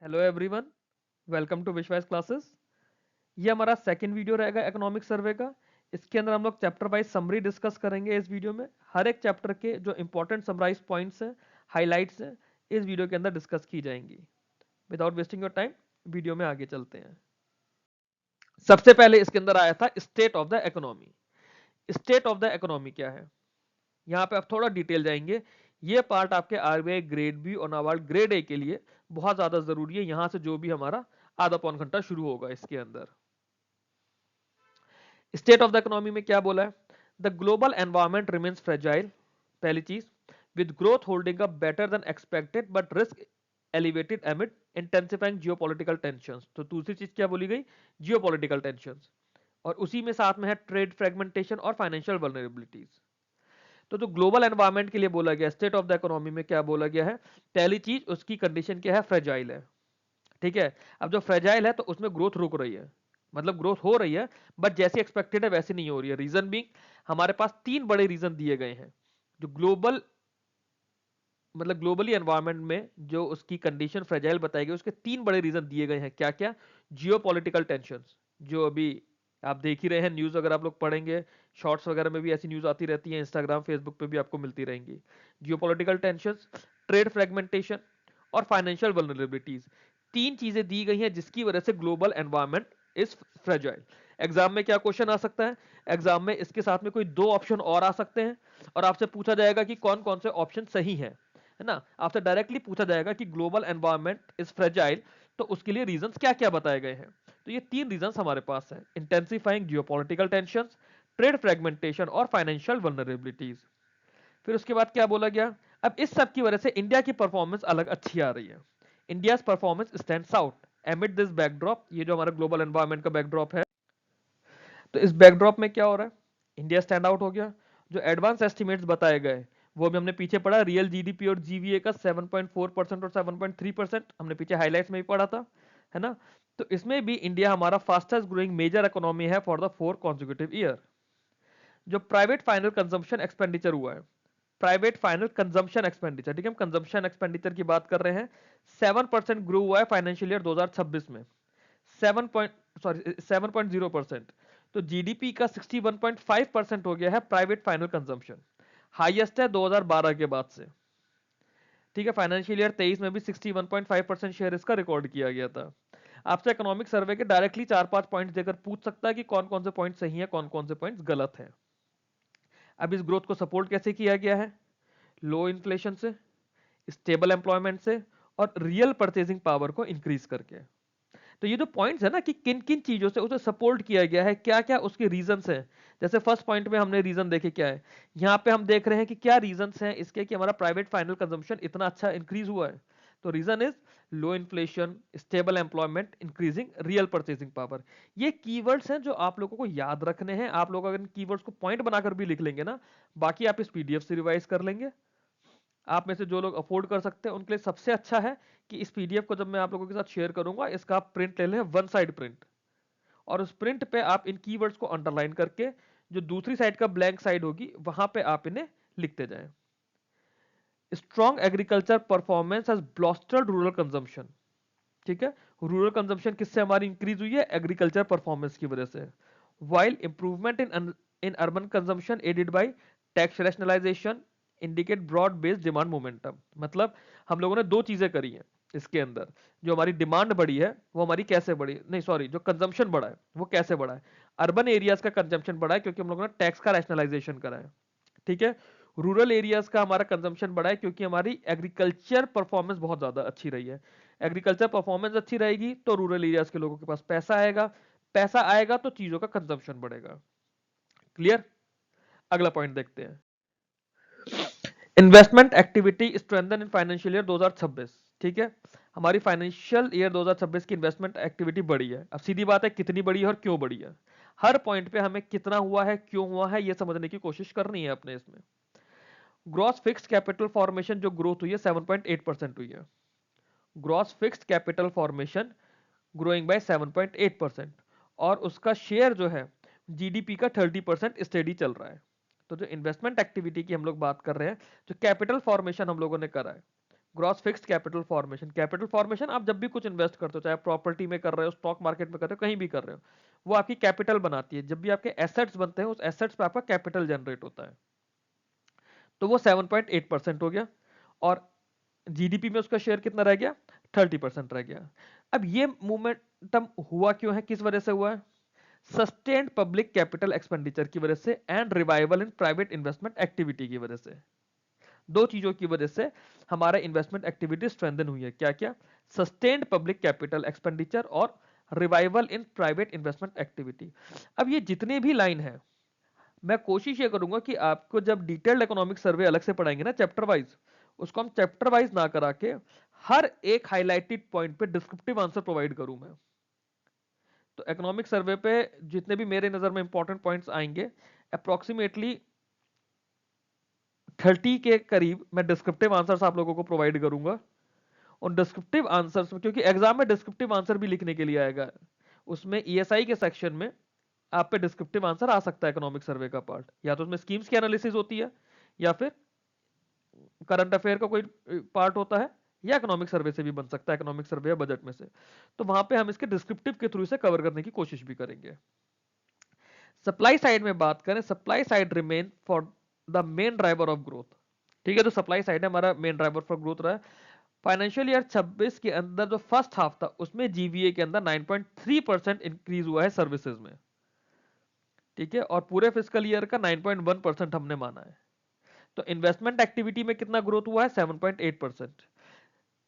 Hello everyone, welcome to विश्वास classes. ये हमारा सेकंड वीडियो रहेगा इकोनॉमिक सर्वे का। इसके अंदर हम लोग चैप्टर वाइज समरी डिस्कस करेंगे। इस वीडियो में हर एक चैप्टर के जो इंपॉर्टेंट समराइज पॉइंट्स हैं, हाइलाइट्स हैं, इस वीडियो के अंदर डिस्कस की जाएंगी। Without wasting your time video में आगे चलते हैं। सबसे पहले इसके अंदर आया था state of the economy. State of the economy क्या है, यहाँ पे आप थोड़ा डिटेल जाएंगे। ये पार्ट आपके आरबीआई ग्रेड बी और नाबार्ड ग्रेड ए के लिए बहुत ज्यादा जरूरी है। यहां से जो भी हमारा आधा पौन घंटा शुरू होगा इसके अंदर। स्टेट ऑफ द इकोनॉमी में क्या बोला है? The global environment remains fragile, पहली चीज, with growth holding up better than expected but risk elevated एमिड intensifying geopolitical tensions. तो दूसरी चीज क्या बोली गई? Geopolitical tensions. और उसी में साथ में है ट्रेड फ्रेगमेंटेशन और फाइनेंशियल वल्नरेबिलिटीज। तो जो ग्लोबल एनवायरमेंट के लिए बोला गया स्टेट ऑफ द इकोनॉमी में क्या बोला गया है? पहली चीज उसकी कंडीशन क्या है? फ्रेजाइल है। ठीक है, अब जो फ्रेजाइल है तो उसमें ग्रोथ रुक रही है, मतलब ग्रोथ हो रही है बट जैसी एक्सपेक्टेड है वैसी नहीं हो रही है। रीजन बीइंग, हमारे पास तीन बड़े रीजन दिए गए हैं। जो ग्लोबल मतलब ग्लोबली एनवायरनमेंट में जो उसकी कंडीशन फ्रेजाइल बताई गई, उसके तीन बड़े रीजन दिए गए हैं। क्या क्या? जियोपॉलिटिकल टेंशंस, जो अभी आप देख ही रहे हैं, न्यूज अगर आप लोग पढ़ेंगे, शॉर्ट्स वगैरह में भी ऐसी न्यूज आती रहती है, इंस्टाग्राम फेसबुक पे भी आपको मिलती रहेंगी। जियोपॉलिटिकल टेंशंस, ट्रेड फ्रेगमेंटेशन और फाइनेंशियल वल्नरेबिलिटीज, तीन चीजें दी गई हैं जिसकी वजह से global environment is fragile. Exam में क्या क्वेश्चन आ सकता है? एग्जाम में इसके साथ में कोई दो ऑप्शन और आ सकते हैं और आपसे पूछा जाएगा कि कौन कौन से ऑप्शन सही हैं, है ना। आपसे डायरेक्टली पूछा जाएगा कि ग्लोबल एनवायरनमेंट इज फ्रेजाइल, तो उसके लिए रीजंस क्या क्या बताए गए हैं। तो ये तीन रीजंस हमारे पास हैं: intensifying geopolitical tensions, trade fragmentation और फाइनेंशियल वल्नरेबिलिटीज। फिर उसके बाद क्या बोला गया? अब इस सब की वजह से इंडिया की परफॉर्मेंस अलग अच्छी आ रही है। India performance stands out एमिड this backdrop. ये जो हमारा ग्लोबल एनवायरनमेंट का बैकड्रॉप है, तो इस बैकड्रॉप में क्या हो रहा है? इंडिया स्टैंड आउट हो गया। जो एडवांस एस्टिमेट्स बताए गए वो भी हमने पीछे पढ़ा, रियल जीडीपी और जीवीए का 7.4% और 7.3% हमने पीछे हाइलाइट्स में भी पढ़ा था, है ना। तो इसमें भी इंडिया हमारा फास्टेस्ट ग्रोइंग मेजर इकोनॉमी है फॉर द 4 कॉन्जिक्यूटिव ईयर। जो प्राइवेट फाइनल कंजम्पशन एक्सपेंडिचर हुआ है, प्राइवेट फाइनल कंजम्पशन एक्सपेंडिचर, ठीक है, हम कंजम्पशन एक्सपेंडिचर की बात कर रहे हैं, 7% ग्रो हुआ है फाइनेंशियल ईयर 2026 में। 7.0%। तो जीडीपी का 61.5% हो गया है प्राइवेट फाइनल कंजम्पशन, हाईएस्ट है 2012 के बाद से। ठीक है, फाइनेंशियल ईयर 23 में भी 61.5% शेयर इसका रिकॉर्ड किया गया था। आपसे इकोनॉमिक सर्वे के डायरेक्टली 4-5 पॉइंट्स देकर पूछ सकता है कि कौन कौन से पॉइंट सही है, कौन कौन से पॉइंट्स गलत है। अब इस ग्रोथ को सपोर्ट कैसे किया गया है? लो इन्फ्लेशन से, स्टेबल एम्प्लॉयमेंट से और रियल परचेजिंग पावर को इंक्रीज करके। तो ये जो पॉइंट्स है ना कि किन किन चीजों से उसे सपोर्ट किया गया है, क्या क्या उसके रीजंस हैं। जैसे फर्स्ट पॉइंट में हमने रीजन देखे क्या है, यहाँ पे हम देख रहे हैं कि क्या रीजंस हैं इसके कि हमारा प्राइवेट फाइनल कंजम्पशन इतना अच्छा इंक्रीज हुआ है। तो reason is low inflation, stable employment, increasing real purchasing power. ये कीवर्ड्स हैं जो आप लोगों को याद रखने हैं। आप लोग अगर इन कीवर्ड्स को पॉइंट बनाकर भी लिख लेंगे ना, बाकी आप इस पीडीएफ से रिवाइज कर लेंगे। आप में से जो लोग अफोर्ड कर सकते हैं उनके लिए सबसे अच्छा है कि इस पीडीएफ को जब मैं आप लोगों के साथ शेयर करूंगा, इसका आप प्रिंट ले लें, वन साइड प्रिंट, और उस प्रिंट पे आप इन कीवर्ड्स को अंडरलाइन करके जो दूसरी साइड का ब्लैंक साइड होगी वहां पे आप इन्हें लिखते जाएं। Strong agriculture performance has bolstered rural consumption. ठीक है, रूरल कंजम्पशन किससे हमारी इंक्रीज हुई है? एग्रीकल्चर परफॉर्मेंस की वजह से। While improvement in urban consumption aided by tax rationalisation indicate broad based demand momentum. मतलब हम लोगों ने दो चीजें करी हैं इसके अंदर। जो हमारी डिमांड बढ़ी है वो हमारी कैसे बढ़ी, नहीं सॉरी, जो कंजम्पशन बढ़ा है वो कैसे बढ़ा है? अर्बन एरियाज का कंजम्पशन बढ़ा है क्योंकि हम लोगों ने टैक्स का रैशनलाइजेशन करा है। ठीक है, रूरल एरियाज का हमारा कंजम्पशन बढ़ा है क्योंकि हमारी एग्रीकल्चर परफॉर्मेंस बहुत ज्यादा अच्छी रही है। एग्रीकल्चर परफॉर्मेंस अच्छी रहेगी तो रूरल एरियाज के लोगों के पास पैसा आएगा, पैसा आएगा तो चीजों का कंजम्पशन बढ़ेगा। क्लियर? अगला पॉइंट देखते हैं। Investment activity strengthen in financial year 2026। ठीक है, हमारी फाइनेंशियल ईयर 2026 की इन्वेस्टमेंट एक्टिविटी बढ़ी है। अब सीधी बात है, कितनी बढ़ी है और क्यों बढ़ी है? हर पॉइंट पे हमें कितना हुआ है, क्यों हुआ है, ये समझने की कोशिश करनी है अपने इसमें। ग्रॉस फिक्स्ड कैपिटल फॉर्मेशन जो ग्रोथ हुई है 7.8% हुई है। Gross fixed capital formation growing by 7.8%, और उसका शेयर जो है जीडीपी का 30% स्टेडी चल रहा है। तो जो इन्वेस्टमेंट एक्टिविटी की हम लोग बात कर रहे हैं, जो कैपिटल फॉर्मेशन हम लोगों ने करा है ग्रॉस फिक्स्ड कैपिटल फॉर्मेशन आप जब भी कुछ इन्वेस्ट करते हो, चाहे प्रॉपर्टी में कर रहे हो, स्टॉक मार्केट में कर रहे हो, कहीं भी कर रहे हो, वो आपकी कैपिटल बनाती है। जब भी आपके एसेट्स बनते हैं, उस एसेट्स पे आपका कैपिटल जनरेट होता है। तो वो 7.8% हो गया, और जीडीपी में उसका शेयर कितना रह गया, 30% रह गया। अब ये मोमेंटम हुआ क्यों है, किस वजह से हुआ है? सस्टेन्ड पब्लिक कैपिटल एक्सपेंडिचर की वजह से and revival in private investment activity की वजह से। दो चीजों की वजह से हमारा इन्वेस्टमेंट एक्टिविटी स्ट्रेंथन हुई है। क्या क्या? सस्टेन्ड पब्लिक कैपिटल एक्सपेंडिचर और revival in private investment activity. अब ये जितने भी लाइन है, मैं कोशिश ये करूंगा कि आपको जब डिटेल्ड इकोनॉमिक सर्वे अलग से पढ़ाएंगे ना चैप्टर वाइज, उसको हम चैप्टर वाइज ना करा के हर एक हाईलाइटेड पॉइंट पे डिस्क्रिप्टिव आंसर प्रोवाइड करूं मैं। तो इकोनॉमिक सर्वे पे जितने भी मेरे नजर में इंपॉर्टेंट पॉइंट्स आएंगे, अप्रोक्सीमेटली 30 के करीब मैं डिस्क्रिप्टिव आंसर्स आप लोगों को प्रोवाइड करूंगा। उन डिस्क्रिप्टिव आंसर्स में, क्योंकि एग्जाम में डिस्क्रिप्टिव आंसर भी लिखने के लिए आएगा, उसमें ईएसआई के सेक्शन में आप पे डिस्क्रिप्टिव आंसर आ सकता है इकोनॉमिक सर्वे का पार्ट, या तो उसमें स्कीम्स की एनालिसिस होती है, या फिर करंट अफेयर का कोई पार्ट होता है, या इकोनॉमिक सर्वे से भी बन सकता है, इकोनॉमिक सर्वे या बजट में से। तो वहां पे हम इसके डिस्क्रिप्टिव के थ्रू से कवर करने की कोशिश भी करेंगे। सप्लाई साइड में बात करें, supply side remain for the main driver of growth. ठीक है, तो सप्लाई साइड है हमारा मेन ड्राइवर फॉर ग्रोथ रहा है। फाइनेंशियल ईयर 26 के अंदर जो फर्स्ट हाफ था, उसमें जीवीए के अंदर 9.3% इंक्रीज हुआ है सर्विसेज में। ठीक है, और पूरे फिजिकल ईयर का 9.1% हमने माना है। तो इन्वेस्टमेंट एक्टिविटी में कितना ग्रोथ हुआ है? 7.8%।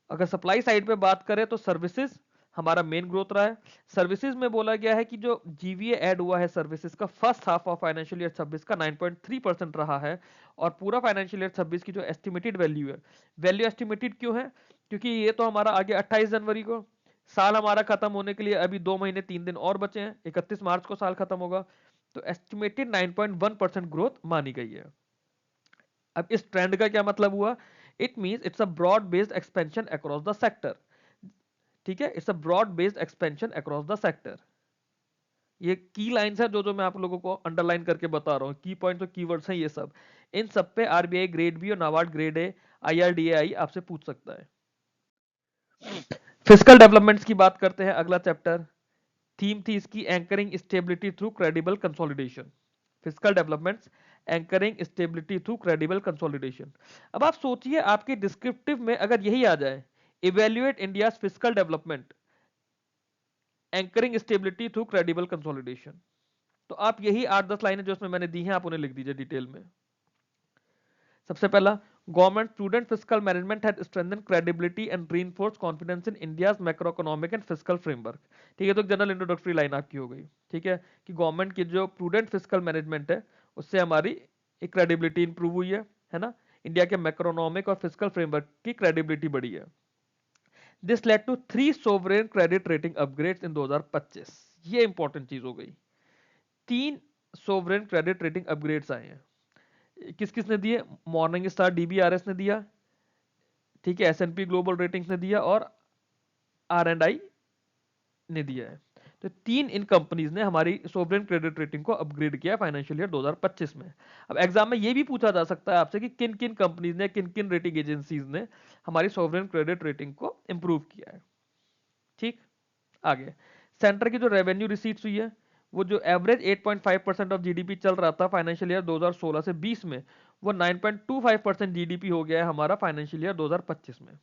अगर सप्लाई साइड पे बात करें तो सर्विसेज हमारा मेन ग्रोथ रहा है। सर्विसेज में बोला गया है कि जो जीवीए ऐड हुआ है सर्विसेज का first half of financial year 26 का 9.3% रहा है, और पूरा फाइनेंशियल ईयर 26 की जो एस्टिमेटेड वैल्यू है, वैल्यू एस्टिमेटेड क्यों है? क्योंकि ये तो हमारा आगे 28 जनवरी को साल हमारा खत्म होने के लिए अभी 2 महीने 3 दिन और बचे हैं, 31 मार्च को साल खत्म होगा। तो एस्टिमेटेड 9.1% ग्रोथ मानी गई है। अब इस ट्रेंड का क्या मतलब हुआ? It means it's a broad based expansion across the sector. ठीक है, it's a broad based expansion across the sector. ये की लाइंस है जो जो मैं आप लोगों को अंडरलाइन करके बता रहा हूँ, की पॉइंट्स और कीवर्ड्स हैं ये सब। इन सब पे आरबीआई ग्रेड बी और नाबार्ड ग्रेड ए, आईआरडीएआई आपसे पूछ सकता है। फिजिकल डेवलपमेंट्स की बात करते हैं, अगला चैप्टर। थीम थी इसकी anchoring stability through credible consolidation. Physical developments anchoring stability through credible consolidation. अब आप सोचिए, आपके डिस्क्रिप्टिव में अगर यही आ जाए, evaluate India physical development anchoring stability through credible consolidation, तो आप यही 8-10 लाइनें जो इसमें मैंने दी हैं, आप उन्हें लिख दीजिए डिटेल में। सबसे पहला, government prudent physical management had strengthen credibility and reinforce confidence in India's macro economic and physical framework. ठीक है, तो जनरल इंट्रोडक्टरी लाइन आपकी हो गई। ठीक है, कि गवर्नमेंट की जो प्रूडेंट फिजिकल मैनेजमेंट है, उससे हमारी एक क्रेडिबिलिटी इंप्रूव हुई है ना, इंडिया के मैक्रोइकोनॉमिक और फिजिकल फ्रेमवर्क की क्रेडिबिलिटी बढ़ी है। This led to 3 sovereign credit rating upgrades in 2025। ये इंपॉर्टेंट चीज हो गई, 3 सोवरेन क्रेडिट रेटिंग अपग्रेड्स आए हैं। किस किस ने दिए? मॉर्निंग स्टार डीबीआरएस ने दिया, ठीक है, एसएनपी ग्लोबल रेटिंग्स ने दिया, और आर एंड आई ने दिया है। तो 3 इन कंपनीज ने हमारी सोवरेन क्रेडिट रेटिंग को अपग्रेड किया फाइनेंशियल ईयर 2025 में। अब एग्जाम में ये भी पूछा जा सकता है आपसे कि किन किन कंपनीज ने, किन किन रेटिंग एजेंसीज ने हमारी सोवरेन क्रेडिट रेटिंग को इंप्रूव किया है। ठीक, आगे सेंटर की जो रेवेन्यू रिसीट्स हुई है, वो जो एवरेज 8.5% ऑफ जीडीपी चल रहा था फाइनेंशियल ईयर 2016 से 20 में, वो 9.25% जीडीपी हो गया है हमारा फाइनेंशियल ईयर 2025 में।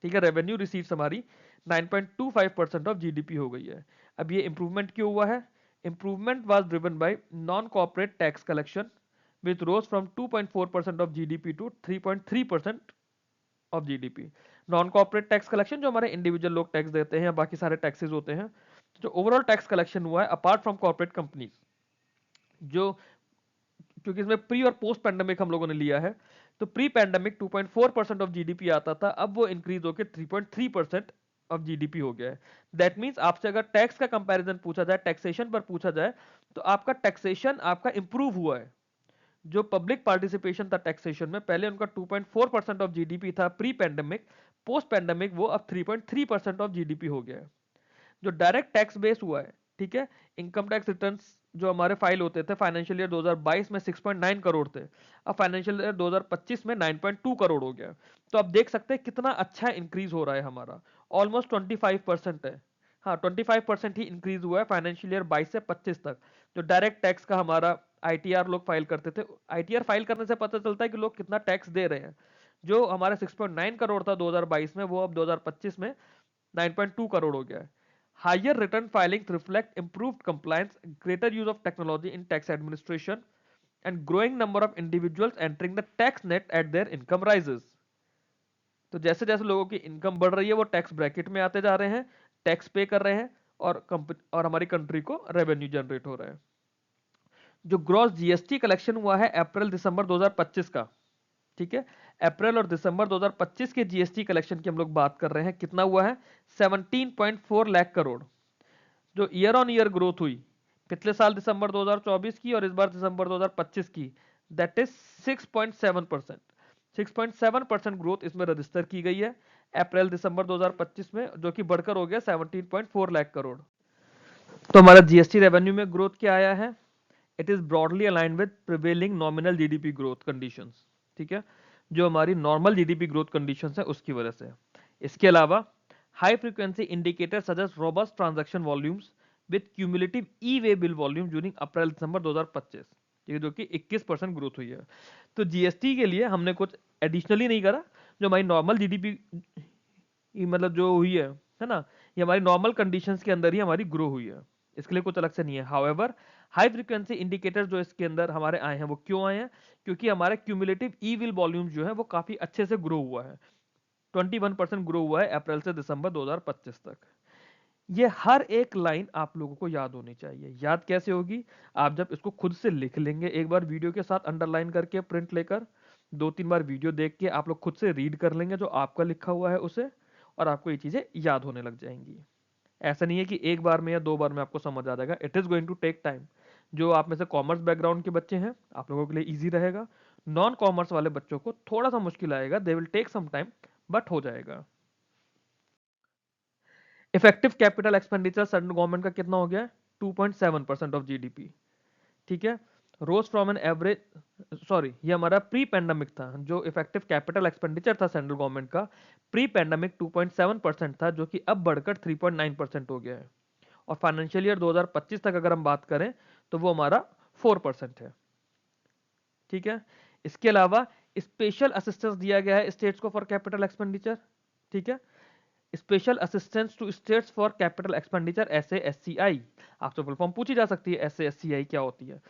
ठीक है, रेवेन्यू रिसीट्स हमारी 9.25% ऑफ जीडीपी हो गई है। अब ये इंप्रूवमेंट क्यों हुआ है? Improvement was driven by non corporate tax collection which rose from 2.4% of GDP to 3.3% of GDP. Non corporate tax collection जो हमारे इंडिविजुअल लोग टैक्स देते हैं या बाकी सारे टैक्सेस होते हैं, जो ओवरऑल टैक्स कलेक्शन हुआ है अपार्ट फ्रॉम कॉर्पोरेट कंपनीज, जो क्योंकि इसमें प्री और पोस्ट पैंडेमिक हम लोगों ने लिया है, तो प्री पैंडेमिक 2.4% ऑफ जीडीपी आता था, अब वो इंक्रीज होकर 3.3% ऑफ जीडीपी हो गया है। दैट मींस आपसे अगर टैक्स का कंपैरिजन पूछा जाए, टैक्सेशन पर पूछा जाए, तो आपका टैक्सेशन आपका इंप्रूव हुआ है। जो पब्लिक पार्टिसिपेशन था टैक्सेशन में, पहले उनका 2.4% ऑफ जीडीपी था प्री पैंडेमिक, पोस्ट पैंडेमिक वो अब 3.3% ऑफ जीडीपी हो गया है। जो डायरेक्ट टैक्स बेस हुआ है, ठीक है। इनकम टैक्स रिटर्न्स जो हमारे फाइल होते थे फाइनेंशियल ईयर 2022 में 6.9 करोड़ थे, अब फाइनेंशियल ईयर 2025 में 9.2 करोड़ हो गया। तो आप देख सकते हैं कितना अच्छा इंक्रीज हो रहा है हमारा, ऑलमोस्ट 25% है। हाँ, 25% ही इंक्रीज हुआ है फाइनेंशियल ईयर 22 से 25 तक। जो डायरेक्ट टैक्स का हमारा आईटीआर लोग फाइल करते थे, आईटीआर फाइल करने से पता चलता है कि लोग कितना टैक्स दे रहे हैं। जो हमारा 6.9 करोड़ था 2022 में, वो अब 2025 में 9.2 करोड़ हो गया है। Higher return filings reflect improved compliance, greater use of technology in tax administration, and growing number of individuals entering the tax net at their income rises. तो जैसे जैसे लोगों की इनकम बढ़ रही है वो टैक्स ब्रैकेट में आते जा रहे हैं, टैक्स पे कर रहे हैं, और हमारी कंट्री को रेवेन्यू जनरेट हो रहा है। जो ग्रॉस जीएसटी कलेक्शन हुआ है अप्रैल दिसंबर 2025 का, ठीक है, अप्रैल और दिसंबर 2025 के जीएसटी कलेक्शन की हम लोग बात कर रहे हैं, कितना हुआ है 17.4 लाख करोड़। जो ईयर ऑन ईयर ग्रोथ हुई पिछले साल दिसंबर 2024 की और इस बार दिसंबर 2025 की, दैट इज 6.7%। 6.7% ग्रोथ इसमें रजिस्टर की गई है अप्रैल दिसंबर 2025 में, जो कि बढ़कर हो गया 17.4 लाख करोड़। तो हमारा जीएसटी रेवेन्यू में ग्रोथ क्या आया है, it is broadly aligned with prevailing nominal GDP growth conditions, ठीक है, जो हमारी नॉर्मल जीडीपी ग्रोथ कंडीशंस है उसकी वजह से। इसके अलावा high frequency indicator suggest robust transaction volumes with cumulative E way bill volume during April December 2025, ठीक है, जो कि 21% ग्रोथ हुई है। तो जीएसटी के लिए हमने कुछ एडिशनली नहीं करा, जो हमारी नॉर्मल जीडीपी मतलब जो हुई है ना, ये हमारी नॉर्मल कंडीशंस के अंदर ही हमारी ग्रो हुई है, इसके लिए कुछ अलग से नहीं है। हाउएवर हाई फ्रीक्वेंसी इंडिकेटर्स जो इसके अंदर हमारे आए हैं वो क्यों आए हैं, क्योंकि हमारे क्यूमुलेटिव ई विल वॉल्यूम जो है वो काफी अच्छे से ग्रो हुआ है, 21% ग्रो हुआ है अप्रैल से दिसंबर 2025 तक। ये हर एक लाइन आप लोगों को याद होनी चाहिए। याद कैसे होगी, आप जब इसको खुद से लिख लेंगे एक बार वीडियो के साथ अंडरलाइन करके प्रिंट लेकर, 2-3 बार वीडियो देख के आप लोग खुद से रीड कर लेंगे जो आपका लिखा हुआ है उसे, और आपको ये चीजें याद होने लग जाएंगी। ऐसा नहीं है कि एक बार में या 2 बार में आपको समझ आ जाएगा, it is going to take time. जो आप में से कॉमर्स बैकग्राउंड के बच्चे हैं आप लोगों के लिए ईजी रहेगा, नॉन कॉमर्स वाले बच्चों को थोड़ा सा मुश्किल आएगा, they will take some time, but हो जाएगा। Effective capital expenditure central government का कितना हो गया, 2.7% ऑफ जीडीपी, ठीक है, rose from an average, sorry ये हमारा प्री पैंडमिक था। जो इफेक्टिव कैपिटल एक्सपेंडिचर था सेंट्रल गवर्नमेंट का प्री पैंडमिक 2.7% था, जो कि अब बढ़कर 3.9% हो गया है। और फाइनेंशियल ईयर 2025 तक अगर हम बात करें तो वो हमारा 4% है, ठीक है। इसके अलावा स्पेशल असिस्टेंस दिया गया है स्टेट्स को फॉर कैपिटल एक्सपेंडिचर, ठीक है, special assistance to states for capital expenditure SASCI। आपसे फुल फॉर्म पूछी जा सकती है SASCI क्या होती है।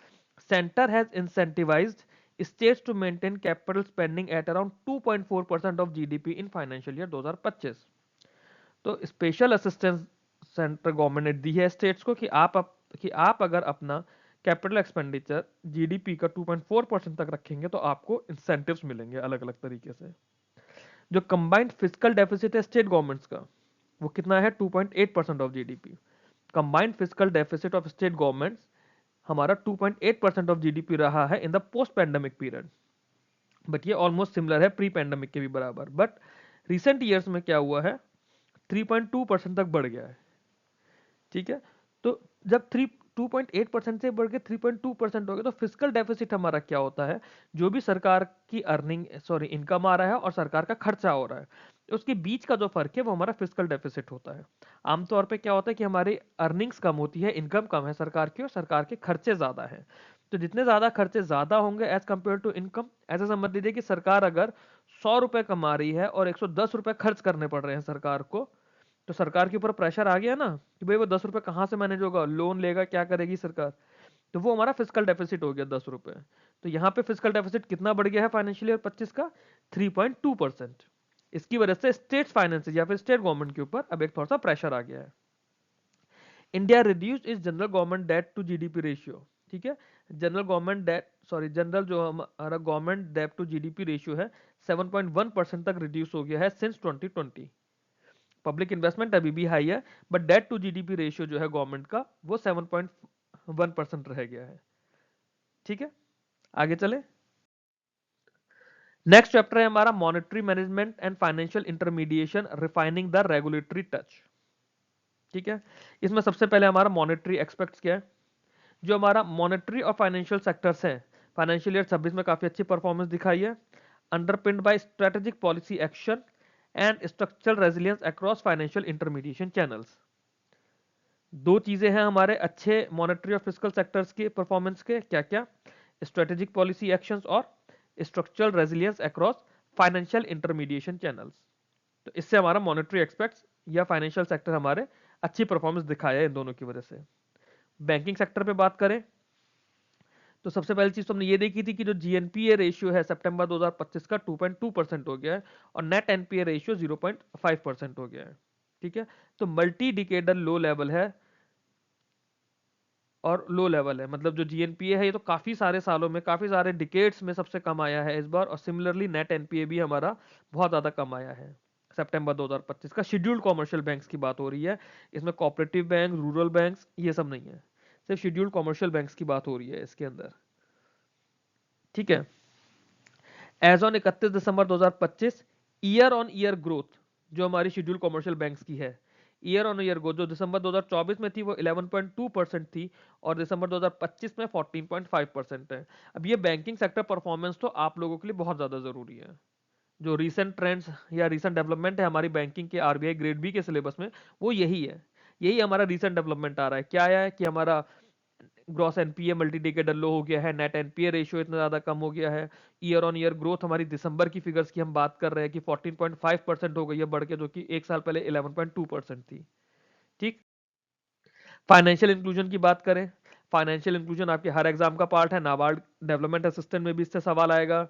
Centre has incentivised states to maintain capital spending at around 2.4% of GDP in financial year 2025। तो स्पेशल असिस्टेंस सेंट्रल गवर्नमेंट ने दी है स्टेट्स को कि आप अगर अपना कैपिटल एक्सपेंडिचर जीडीपी का 2.4% तक रखेंगे तो आपको इंसेंटिव्स मिलेंगे अलग अलग तरीके से। जो कंबाइंड फिजिकल डेफिसिट है स्टेट गवर्नमेंट्स का, वो कितना है 2.8% of GDP. Combined physical deficit of state governments हमारा 2.8% ऑफ जीडीपी रहा है in the post pandemic period, but ये ऑलमोस्ट सिमिलर है प्री पैंडेमिक के भी बराबर। बट रिसेंट ईयर्स में क्या हुआ है, 3.2% तक बढ़ गया है, ठीक है। तो जब 2.8% से बढ़ के 3.2% हो गया तो फिजिकल डेफिसिट हमारा क्या होता है, जो भी सरकार की अर्निंग सॉरी इनकम आ रहा है और सरकार का खर्चा हो रहा है, उसके बीच का जो फर्क है वो हमारा फिजिकल डेफिसिट होता है। आमतौर पे क्या होता है कि हमारी अर्निंग्स कम होती है, इनकम कम है सरकार की, और सरकार के खर्चे ज्यादा है। तो जितने ज्यादा खर्चे ज्यादा होंगे एज कंपेयर टू इनकम, ऐसा समझ लीजिए कि सरकार अगर 100 रुपए कमा रही है और 110 रुपए खर्च करने पड़ रहे हैं सरकार को, तो सरकार के ऊपर प्रेशर आ गया ना कि भाई वो 10 रुपए कहाँ से मैनेज होगा, लोन लेगा क्या करेगी सरकार, तो वो हमारा फिजिकल डेफिसिट हो गया 10 रुपए। तो यहाँ पे फिजिकल डेफिसिट कितना बढ़ गया है फाइनेंशियल ईयर 25 का, 3.2%। इसकी वजह से स्टेट फाइनेंसेस या फिर स्टेट गवर्नमेंट के ऊपर अब एक थोड़ा सा प्रेशर आ गया है। India reduce is general government debt to GDP ratio, ठीक है, general government debt sorry general जो हमारा government debt to GDP ratio है 7.1% तक रिड्यूस हो गया है सिंस 2020। पब्लिक इन्वेस्टमेंट अभी भी हाई है, but debt to GDP ratio जो है गवर्नमेंट का वो 7.1% रह गया है, ठीक है। आगे चले, नेक्स्ट चैप्टर है हमारा monetary management and financial intermediation refining the regulatory touch. ठीक है। इसमें सबसे पहले हमारा मॉनेटरी एक्सपेक्ट्स क्या है, जो हमारा मॉनेटरी और फाइनेंशियल सेक्टर्स है, फाइनेंशियल ईयर 26 में काफी अच्छी परफॉर्मेंस दिखाई है, underpinned by strategic policy action and structural resilience across financial intermediation channels. दो चीजें हैं हमारे अच्छे मॉनेटरी और फिस्कल सेक्टर्स के परफॉर्मेंस के, क्या क्या, स्ट्रेटेजिक पॉलिसी एक्शंस और structural resilience across financial intermediation channels. तो इससे हमारा मॉनेटरी एक्सपेक्ट्स या फाइनेंशियल सेक्टर हमारे अच्छी परफॉर्मेंस दिखाया है इन दोनों की वजह से। बैंकिंग सेक्टर पे बात करें तो सबसे पहली चीज तो हमने ये देखी थी कि जो जीएनपीए रेशियो है सितंबर 2025 का 2.2% हो गया है और नेट एनपीए रेशियो 0.5% हो गया है। ठीक है, तो मल्टी डिकेडल लो लेवल है, और लो लेवल है मतलब जो जीएनपीए है ये तो काफी सारे सालों में, काफी सारे डिकेड्स में सबसे कम आया है इस बार, और सिमिलरली नेट एनपीए भी हमारा बहुत ज्यादा कम आया है सितंबर 2025 का। शेड्यूल्ड कॉमर्शियल बैंक्स की बात हो रही है, इसमें कोऑपरेटिव बैंक, रूरल बैंक्स ये सब नहीं है, सिर्फ शेड्यूल्ड कॉमर्शियल बैंक्स की बात हो रही है इसके अंदर। ठीक है, as on 31 December 2025 year on year growth जो हमारी शेड्यूल्ड कॉमर्शियल बैंक्स की है, ईयर ऑन ईयर ग्रोथ जो दिसंबर 2024 में थी वो 11.2% थी और दिसंबर 2025 में 14.5% है। अब ये बैंकिंग सेक्टर परफॉर्मेंस तो आप लोगों के लिए बहुत ज्यादा जरूरी है। जो रीसेंट ट्रेंड्स या रीसेंट डेवलपमेंट है हमारी बैंकिंग के आरबीआई ग्रेड बी के सिलेबस में, वो यही है, यही हमारा रीसेंट डेवलपमेंट आ रहा है। क्या आया है कि हमारा ग्रॉस एनपीए मल्टी डिकेडल लो हो गया है, नेट एनपीए रेशियो इतना ज्यादा कम हो गया है, ईयर ऑन ईयर ग्रोथ हमारी दिसंबर की फिगर्स की हम बात कर रहे हैं कि 14.5% हो गई है बढ़ के, जो कि एक साल पहले 11.2% थी। ठीक, फाइनेंशियल इंक्लूजन की बात करें, फाइनेंशियल इंक्लूजन आपके हर एग्जाम का पार्ट है, नाबार्ड डेवलपमेंट असिस्टेंट में भी इससे सवाल आएगा,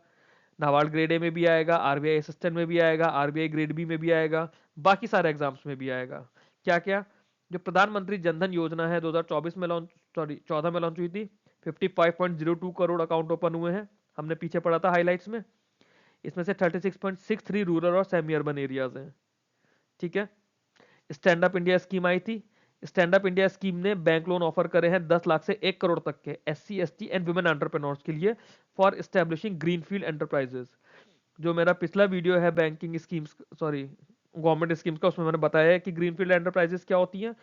नाबार्ड ग्रेड ए में भी आएगा, आरबीआई असिस्टेंट में भी आएगा, आरबीआई ग्रेड बी में भी आएगा, बाकी सारे एग्जाम्स में भी आएगा। क्या क्या, जो प्रधानमंत्री जनधन योजना है 2024 में लॉन्च, सॉरी 14 में लॉन्च हुई थी, 55.02 करोड़ अकाउंट ओपन हुए हैं, हमने पीछे पढ़ा था हाइलाइट्स में, इसमें से 36.63 रूरल और सेमी अर्बन एरियाज हैं। ठीक है, स्टैंड अप इंडिया स्कीम आई थी, स्टैंड अप इंडिया स्कीम ने बैंक लोन ऑफर करे हैं 10 लाख से 1 करोड़ तक के SC ST and women entrepreneurs के लिए फॉर एस्टेब्लिशिंग ग्रीनफील्ड एंटरप्राइजेस। जो मेरा पिछला वीडियो है banking schemes, sorry government schemes का, उसमें मैंने बताया है कि ग्रीनफील्ड एंटरप्राइजेस क्या होती हैं।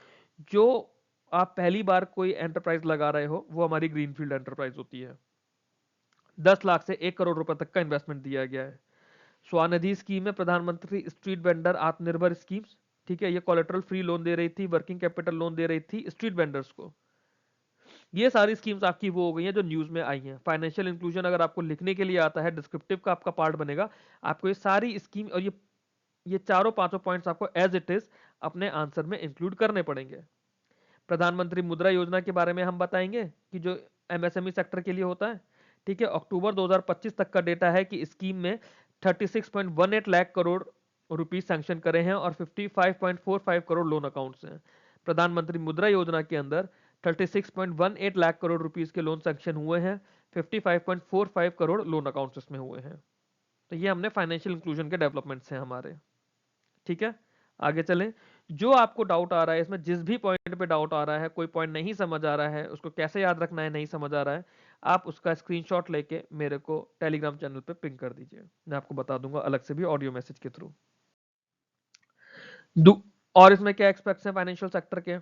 जो आप पहली बार कोई एंटरप्राइज लगा रहे हो वो हमारी ग्रीनफील्ड एंटरप्राइज होती है। 10 लाख से 1 करोड़ रुपए तक का इन्वेस्टमेंट दिया गया है। स्वानिधि स्कीम है प्रधानमंत्री स्ट्रीट वेंडर आत्मनिर्भर स्कीम्स। ठीक है, ये कोलेटरल फ्री लोन दे रही थी, वर्किंग कैपिटल लोन दे रही थी स्ट्रीट वेंडर्स को। ये सारी स्कीम्स आपकी वो हो गई हैं जो न्यूज में आई हैं। फाइनेंशियल इंक्लूजन अगर आपको लिखने के लिए आता है, डिस्क्रिप्टिव का आपका पार्ट बनेगा, आपको ये सारी स्कीम और ये चारों पांचों पॉइंट्स आपको एज इट इज अपने आंसर में इंक्लूड करने पड़ेंगे। प्रधानमंत्री मुद्रा योजना के बारे में हम बताएंगे कि जो एमएसएमई सेक्टर के लिए होता है। ठीक है, अक्टूबर 2025 तक का डेटा है कि स्कीम में 36.18 लाख करोड़ रुपीस सैंक्शन करे हैं और 55.45 करोड़ लोन अकाउंट्स हैं। प्रधानमंत्री मुद्रा योजना के अंदर 36.18 लाख करोड़ रुपीस के लोन सैंक्शन हुए हैं, 55.45 करोड़ लोन अकाउंट्स इसमें हुए हैं। तो ये हमने फाइनेंशियल इंक्लूजन के डेवलपमेंट्स हैं हमारे। ठीक है, आगे चलें। जो आपको डाउट आ रहा है इसमें, जिस भी पॉइंट पे डाउट आ रहा है, कोई पॉइंट नहीं समझ आ रहा है, उसको कैसे याद रखना है नहीं समझ आ रहा है, आप उसका स्क्रीनशॉट लेके मेरे को टेलीग्राम चैनल पे पिंग कर दीजिए, मैं आपको बता दूंगा अलग से भी ऑडियो मैसेज के थ्रू। और इसमें क्या एक्सपेक्ट्स हैं फाइनेंशियल सेक्टर के।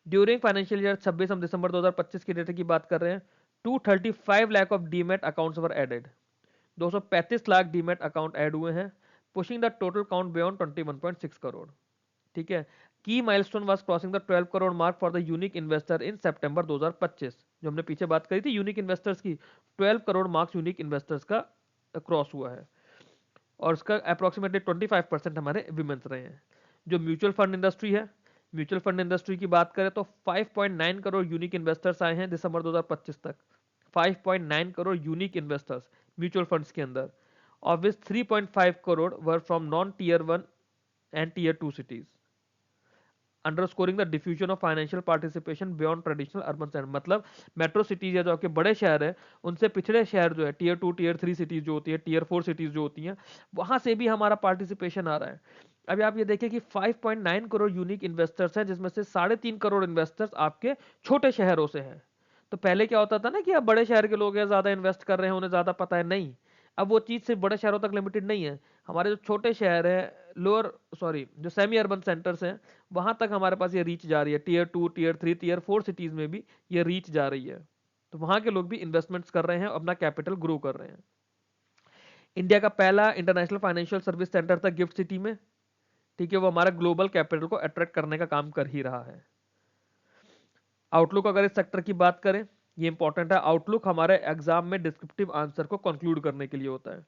ड्यूरिंग फाइनेंशियल ईयर 26 हम दिसंबर 2025 की डेटा की बात कर रहे हैं, 235 lakh of demat accounts were added, 235 lakh demat account add हुए हैं, pushing the total count beyond 21.6 crore. ठीक है, की milestone was crossing the 12 crore mark for the unique investor in September 2025। जो हमने पीछे बात करी थी यूनिक इन्वेस्टर्स की, 12 करोड़ मार्क्स यूनिक इन्वेस्टर्स का क्रॉस हुआ है और उसका अप्रोक्सीमेटली 25% हमारे विमेंस रहे हैं। जो म्यूचुअल फंड इंडस्ट्री है, म्यूचुअल फंड इंडस्ट्री की बात करें तो 5.9 करोड़ यूनिक इन्वेस्टर्स आए हैं दिसंबर 2025 तक, 5.9 crore unique investors mutual funds के अंदर, of which 3.5 crore were from non tier 1 and tier 2 cities, underscoring the diffusion of financial participation beyond traditional urban center. मतलब मेट्रो सिटीज या जो आपके बड़े शहर है, उनसे पिछड़े शहर जो है, टीयर 2 टीयर 3 सिटीज जो होती है, टीयर 4 सिटीज जो होती हैं, वहां से भी हमारा पार्टिसिपेशन आ रहा है। अभी आप ये देखिए कि 5.9 करोड़ यूनिक इन्वेस्टर्स हैं, जिसमें से 3.5 करोड़ इन्वेस्टर्स आपके छोटे शहरों से हैं। तो पहले क्या होता था ना कि अब बड़े शहर के लोग हैं ज्यादा इन्वेस्ट कर रहे हैं, उन्हें ज्यादा पता है, नहीं, अब वो चीज सिर्फ बड़े शहरों तक लिमिटेड नहीं है, हमारे जो छोटे शहर हैं, जो सेमी अर्बन सेंटर्स हैं, वहां तक हमारे पास ये रीच जा रही है। टीयर 2, टीयर 3, टीयर 4 सिटीज में भी ये रीच जा रही है। तो वहां के लोग भी इन्वेस्टमेंट्स कर रहे हैं, अपना कैपिटल ग्रो कर रहे हैं। इंडिया का पहला इंटरनेशनल फाइनेंशियल सर्विस सेंटर था गिफ्ट सिटी में, ठीक है, वो हमारा ग्लोबल कैपिटल को अट्रैक्ट करने का काम कर ही रहा है। आउटलुक अगर इस सेक्टर की बात करें, ये इंपॉर्टेंट है। आउटलुक हमारे एग्जाम में डिस्क्रिप्टिव आंसर को कंक्लूड करने के लिए होता है।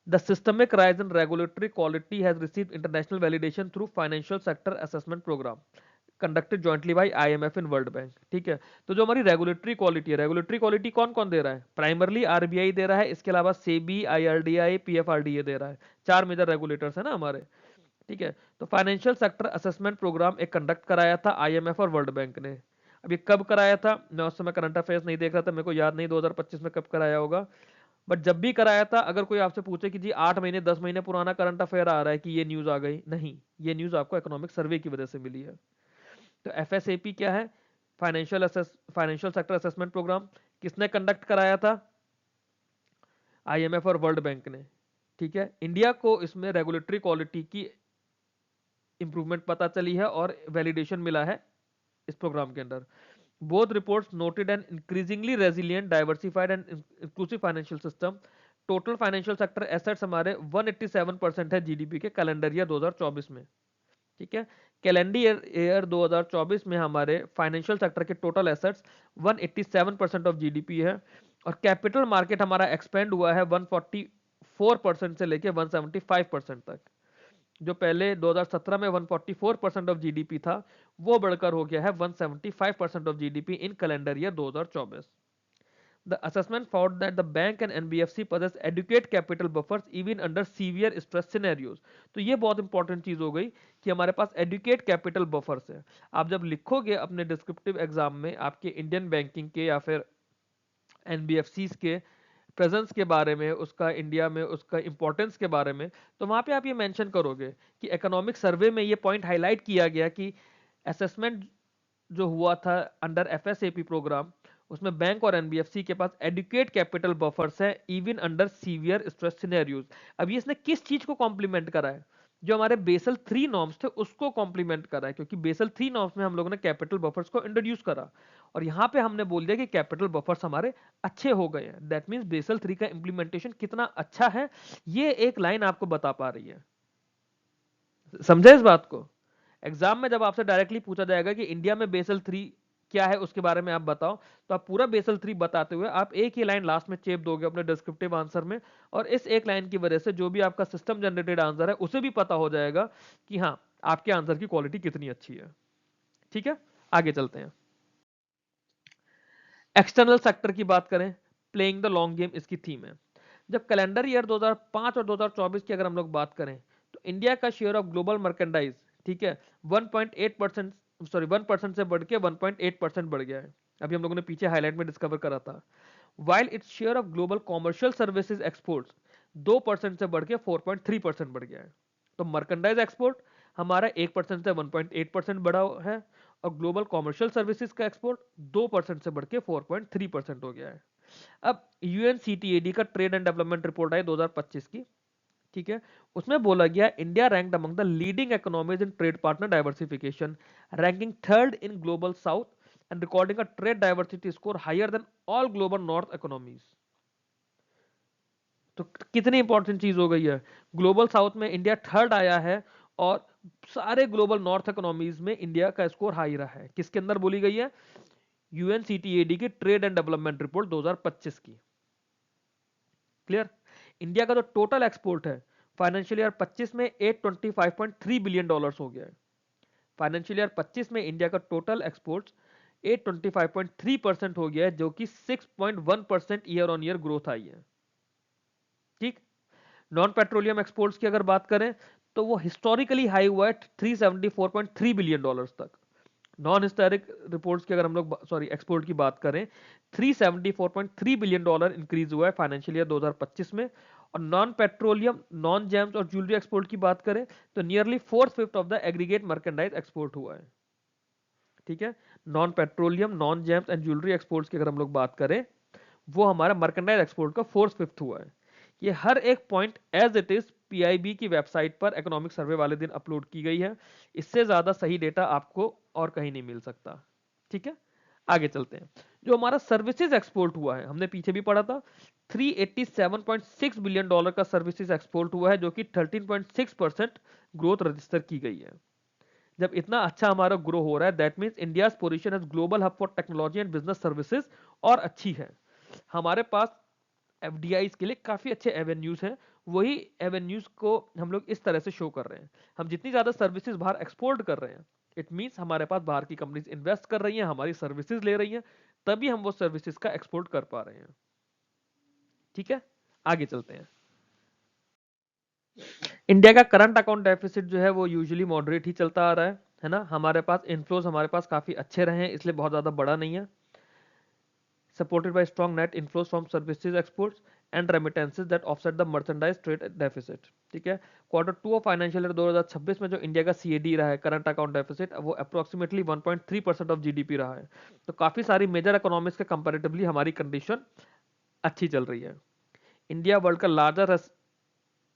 The systemic rise in regulatory quality has received international validation through financial sector assessment programme conducted jointly by IMF in World Bank, ठीक है। तो जो हमारी रेगुलेटरी क्वालिटी है, रेगुलेटरी क्वालिटी कौन कौन दे रहा है? प्राइमरली आरबीआई दे रहा है, इसके अलावा सेबी, आईआरडीआई, पीएफआरडीए दे रहा है। 4 मेजर रेगुलेटर्स है ना हमारे, ठीक है। तो फाइनेंशियल सेक्टर असेसमेंट प्रोग्राम एक कंडक्ट कराया था आईएमएफ और वर्ल्ड बैंक ने। अब ये कब कराया था? मैं उस समय करंट अफेयर्स नहीं देख रहा था, मेरे को याद नहीं 2025 में कब कराया होगा, बट जब भी कराया था, अगर कोई आपसे पूछे कि जी 8 महीने 10 महीने पुराना करंट अफेयर आ रहा है कि ये न्यूज आ गई, नहीं, ये न्यूज आपको इकोनॉमिक सर्वे की वजह से मिली है। तो एफएसएपी क्या है? फाइनेंशियल सेक्टर असेसमेंट प्रोग्राम किसने कंडक्ट कराया था? आईएमएफ और वर्ल्ड बैंक ने, ठीक है। इंडिया को इसमें रेगुलेटरी क्वालिटी की इंप्रूवमेंट पता चली है और वैलिडेशन मिला है इस प्रोग्राम के अंदर। Both reports noted an increasingly resilient, diversified and inclusive financial system. Total financial sector assets हमारे 187% है जीडीपी के कैलेंडर ईयर 2024 में, ठीक है। कैलेंडर ईयर 2024 में हमारे फाइनेंशियल सेक्टर के टोटल एसेट्स 187% ऑफ जीडीपी है। और कैपिटल मार्केट हमारा एक्सपेंड हुआ है 144% से लेके 175% तक। जो पहले 2017 में 144% ऑफ जीडीपी था, वो बढ़कर हो गया है 175% of GDP in calendar year 2024। The assessment found that the bank and NBFC possess adequate capital buffers even under severe stress scenarios। तो ये बहुत इंपॉर्टेंट चीज हो गई कि हमारे पास एडुकेट कैपिटल बफर्स है। आप जब लिखोगे अपने डिस्क्रिप्टिव एग्जाम में आपके इंडियन बैंकिंग के या फिर एनबीएफसी के प्रेजेंस के बारे में, उसका इंडिया में उसका इंपॉर्टेंस के बारे में, तो वहां पे आप ये मेंशन करोगे कि इकोनॉमिक सर्वे में ये पॉइंट हाईलाइट किया गया कि असेसमेंट जो हुआ था अंडर एफएसएपी प्रोग्राम, उसमें बैंक और एनबीएफसी के पास एडुकेट कैपिटल बफर्स है even under severe stress scenarios. अब ये इसने किस चीज को कॉम्प्लीमेंट करा है? जो हमारे बेसल 3 नॉर्म्स थे उसको कॉम्प्लीमेंट करा है, क्योंकि बेसल 3 नॉर्म्स में हम लोगों ने कैपिटल बफर्स को इंट्रोड्यूस करा और यहां पे हमने बोल दिया कि कैपिटल बफर्स हमारे अच्छे हो गए हैं। दैट मींस बेसल 3 का इंप्लीमेंटेशन कितना अच्छा है, ये एक लाइन आपको बता पा रही है। समझे इस बात को? एग्जाम में जब आपसे डायरेक्टली पूछा जाएगा कि इंडिया में बेसल 3 क्या है, उसके बारे में आप बताओ, तो आप पूरा बेसल 3 बताते हुए आप एक ही लाइन लास्ट में चेप दोगे अपने डिस्क्रिप्टिव आंसर में, और इस एक लाइन की वजह से जो भी आपका सिस्टम जनरेटेड आंसर है उसे भी पता हो जाएगा कि हाँ आपके आंसर की क्वालिटी कितनी अच्छी है। ठीक है, आगे चलते हैं। एक्सटर्नल सेक्टर की बात करें, प्लेइंग द लॉन्ग गेम इसकी थीम है। जब कैलेंडर ईयर 2005 और 2024 की अगर हम लोग बात करें, तो इंडिया का शेयर ऑफ ग्लोबल मर्केंडाइज, ठीक है, 1% से बढ़ के 1.8% बढ़ गया है। अभी हम लोगों ने पीछे हाईलाइट में डिस्कवर करा था। While its share of global commercial services exports 2% से बढ़ के 4.3% बढ़ गया है। तो मर्केंडाइज एक्सपोर्ट हमारा 1% से 1.8% बढ़ा है, और ग्लोबल कॉमर्शियल सर्विसेज का एक्सपोर्ट 2% से बढ़ के 4.3% हो गया है। अब यूएनसीटीएडी का ट्रेड एंड डेवलपमेंट रिपोर्ट आई 2025 की, ठीक है, उसमें बोला गया India ranked among the leading economies in trade partner diversification, ranking third in global south and recording a trade diversity score higher than all global north economies. तो कितनी important चीज हो गई है, ग्लोबल साउथ में इंडिया थर्ड आया है और सारे ग्लोबल नॉर्थ इकोनॉमीज में इंडिया का स्कोर हाई रहा है। किसके अंदर बोली गई है? यूएनसीटीएडी की ट्रेड एंड डेवलपमेंट रिपोर्ट 2025 की। क्लियर? इंडिया का जो टोटल एक्सपोर्ट है फाइनेंशियल ईयर 25 में 825.3 बिलियन डॉलर्स हो गया है। फाइनेंशियल ईयर 25 में इंडिया का टोटल एक्सपोर्ट 825.3% हो गया है, जो कि 6.1% ईयर ऑन ईयर ग्रोथ आई है। ठीक, नॉन पेट्रोलियम एक्सपोर्ट्स की अगर बात करें तो वो हिस्टोरिकली हाई हुआ है 374.3 बिलियन डॉलर्स तक। नॉन हिस्टोरिक रिपोर्ट्स की अगर हम लोग एक्सपोर्ट की बात करें, 374.3 बिलियन डॉलर इंक्रीज हुआ है फाइनेंशियल ईयर 2025 में। और नॉन पेट्रोलियम, नॉन जेम्स और ज्वेलरी एक्सपोर्ट की बात करें तो nearly 4/5 of the aggregate merchandise export हुआ है। ठीक है, non petroleum, non James and jewellery exports की अगर हम लोग बात करें, वो हमारा मर्केंडाइज एक्सपोर्ट का 4/5 हुआ है। ये हर एक point as it is PIB की वेबसाइट पर इकोनॉमिक सर्वे वाले दिन अपलोड की गई है। इससे ज्यादा सही डेटा आपको और कहीं नहीं मिल सकता। ठीक है, आगे चलते हैं। जो हमारा सर्विसेज एक्सपोर्ट हुआ है, हमने पीछे भी पढ़ा था, $387.6 बिलियन का सर्विसेज एक्सपोर्ट हुआ है, जो कि 13.6% ग्रोथ रजिस्टर की गई है। जब इतना अच्छा हमारा ग्रो हो रहा है, that means India position as global hub for technology and business services और अच्छी है। हमारे पास एफडीआई के लिए काफी अच्छे एवेन्यूज हैं। वही एवेन्यूज को हम लोग इस तरह से शो कर रहे हैं। हम जितनी ज्यादा सर्विसेज बाहर एक्सपोर्ट कर रहे हैं, इट मीन्स हमारे पास बाहर की कंपनीज इन्वेस्ट कर रही हैं, हमारी सर्विसेज ले रही हैं, तभी हम वो सर्विसेज का एक्सपोर्ट कर पा रहे हैं। ठीक है, आगे चलते हैं। इंडिया का करंट अकाउंट डेफिसिट जो है वो यूजुअली मॉडरेट ही चलता आ रहा है ना। हमारे पास इनफ्लोज हमारे पास काफी अच्छे रहे हैं, इसलिए बहुत ज्यादा बड़ा नहीं है। Supported by strong net inflows from services exports and remittances that offset the merchandise trade deficit. ठीक है, Q2 ऑफ फाइनेंशियल ईयर 2026 में जो इंडिया का सीएडी रहा है, करंट अकाउंट डेफिसिट, वो अप्रोक्सीमेटली 1.3% ऑफ जीडीपी रहा है। तो काफी सारी मेजर इकोनॉमिक्स के कंपैरेटिवली हमारी कंडीशन अच्छी चल रही है। इंडिया वर्ल्ड का लार्जेस्ट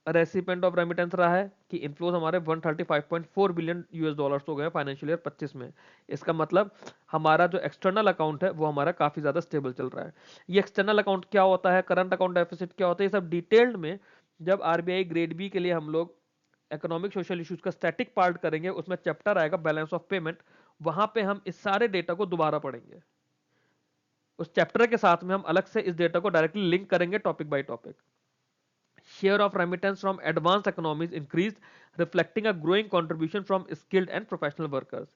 रेसिपेंट ऑफ रेमिटेंस रहा है कि इनफ्लोज हमारे 135.4 बिलियन यूएस डॉलर्स हो गए फाइनेंशियल ईयर 25 में। इसका मतलब हमारा जो एक्सटर्नल अकाउंट है वो हमारा काफी ज्यादा स्टेबल चल रहा है। ये एक्सटर्नल अकाउंट क्या होता है, करंट अकाउंट डेफिसिट क्या होता है, ये सब डिटेल्ड में जब आरबीआई ग्रेड बी के लिए हम लोग इकोनॉमिक सोशल इश्यूज का स्टैटिक पार्ट करेंगे, उसमें चैप्टर आएगा बैलेंस ऑफ पेमेंट, वहां पे हम इस सारे डेटा को दोबारा पढ़ेंगे। उस चैप्टर के साथ में हम अलग से इस डेटा को डायरेक्टली लिंक करेंगे topic by topic. Share of remittance from advanced economies increased, reflecting a growing contribution from skilled and professional workers.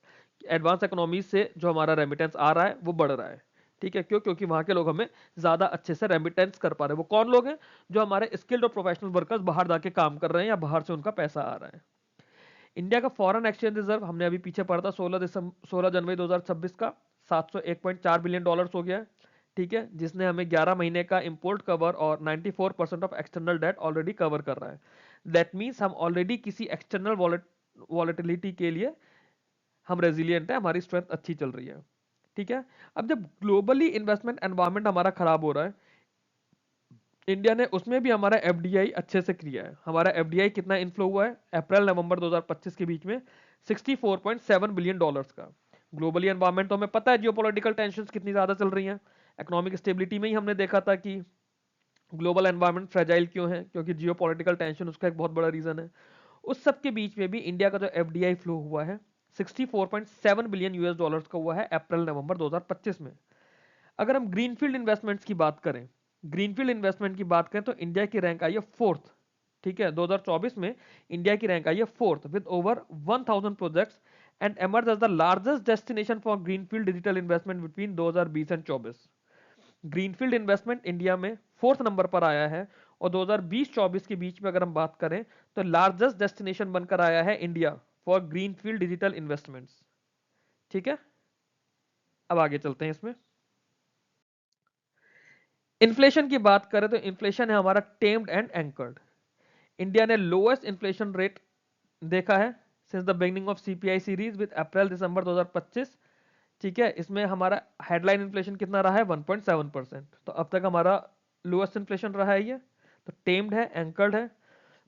Advance economy से जो हमारा रेमिटेंस आ रहा है वो बढ़ रहा है। ठीक है, क्यों? क्योंकि वहां के लोग हमें ज्यादा अच्छे से रेमिटेंस कर पा रहे हैं। वो कौन लोग हैं? जो हमारे स्किल्ड और प्रोफेशनल वर्कर्स बाहर जाके काम कर रहे हैं या बाहर से उनका पैसा आ रहा है। इंडिया का फॉरेन एक्सचेंज रिजर्व हमने अभी पीछे पढ़ा था, 16 जनवरी 2026 का $701.4 बिलियन हो गया है। ठीक है, जिसने हमें 11 महीने का इंपोर्ट कवर और 94% of external debt already cover कर रहा है। दैट मीन्स हम ऑलरेडी किसी एक्सटर्नल वॉलेटिलिटी के लिए हम रेजिलियंट है, हमारी स्ट्रेंथ अच्छी चल रही है। ठीक है, अब जब ग्लोबली इन्वेस्टमेंट एनवायरमेंट हमारा खराब हो रहा है, इंडिया ने उसमें भी हमारा एफडीआई अच्छे से किया है। हमारा एफडीआई कितना इनफ्लो हुआ है अप्रैल नवंबर 2025 के बीच में? $64.7 बिलियन का। ग्लोबली एनवायरमेंट तो हमें पता है, जियोपॉलिटिकल टेंशंस कितनी ज्यादा चल रही हैं। इकोनॉमिक स्टेबिलिटी में ही हमने देखा था कि ग्लोबल एनवायरमेंट फ्रेजाइल क्यों है, क्योंकि जियोपॉलिटिकल टेंशन उसका एक बहुत बड़ा रीजन है। उस सब के बीच में भी इंडिया का जो एफडीआई फ्लो हुआ है 64.7 बिलियन यूएस डॉलर्स का हुआ है अप्रैल नवंबर 2025 में। अगर हम ग्रीनफील्ड इन्वेस्टमेंट्स की बात करें, ग्रीनफील्ड इन्वेस्टमेंट की बात करें तो इंडिया की रैंक आई है फोर्थ। ठीक है, 2024 में इंडिया की रैंक आई है fourth with over 1000 projects and emerge as the largest destination for greenfield digital investment between 2020 and 24। Greenfield investment India में फोर्थ नंबर पर आया है, और 2020-24 के बीच में अगर हम बात करें तो लार्जेस्ट डेस्टिनेशन बनकर आया है India for greenfield digital investments. ठीक है, अब आगे चलते हैं इसमें। इन्फ्लेशन की बात करें तो इन्फ्लेशन है हमारा टेम्ड एंड एंकर्ड। इंडिया ने लोएस्ट इन्फ्लेशन रेट देखा है since the beginning of CPI series with April December 2025। ठीक है, इसमें हमारा हेडलाइन इन्फ्लेशन कितना रहा है? 1.7%। तो अब तक हमारा लोएस्ट इन्फ्लेशन रहा है ये। तो टेम्ड है, एंकर्ड है।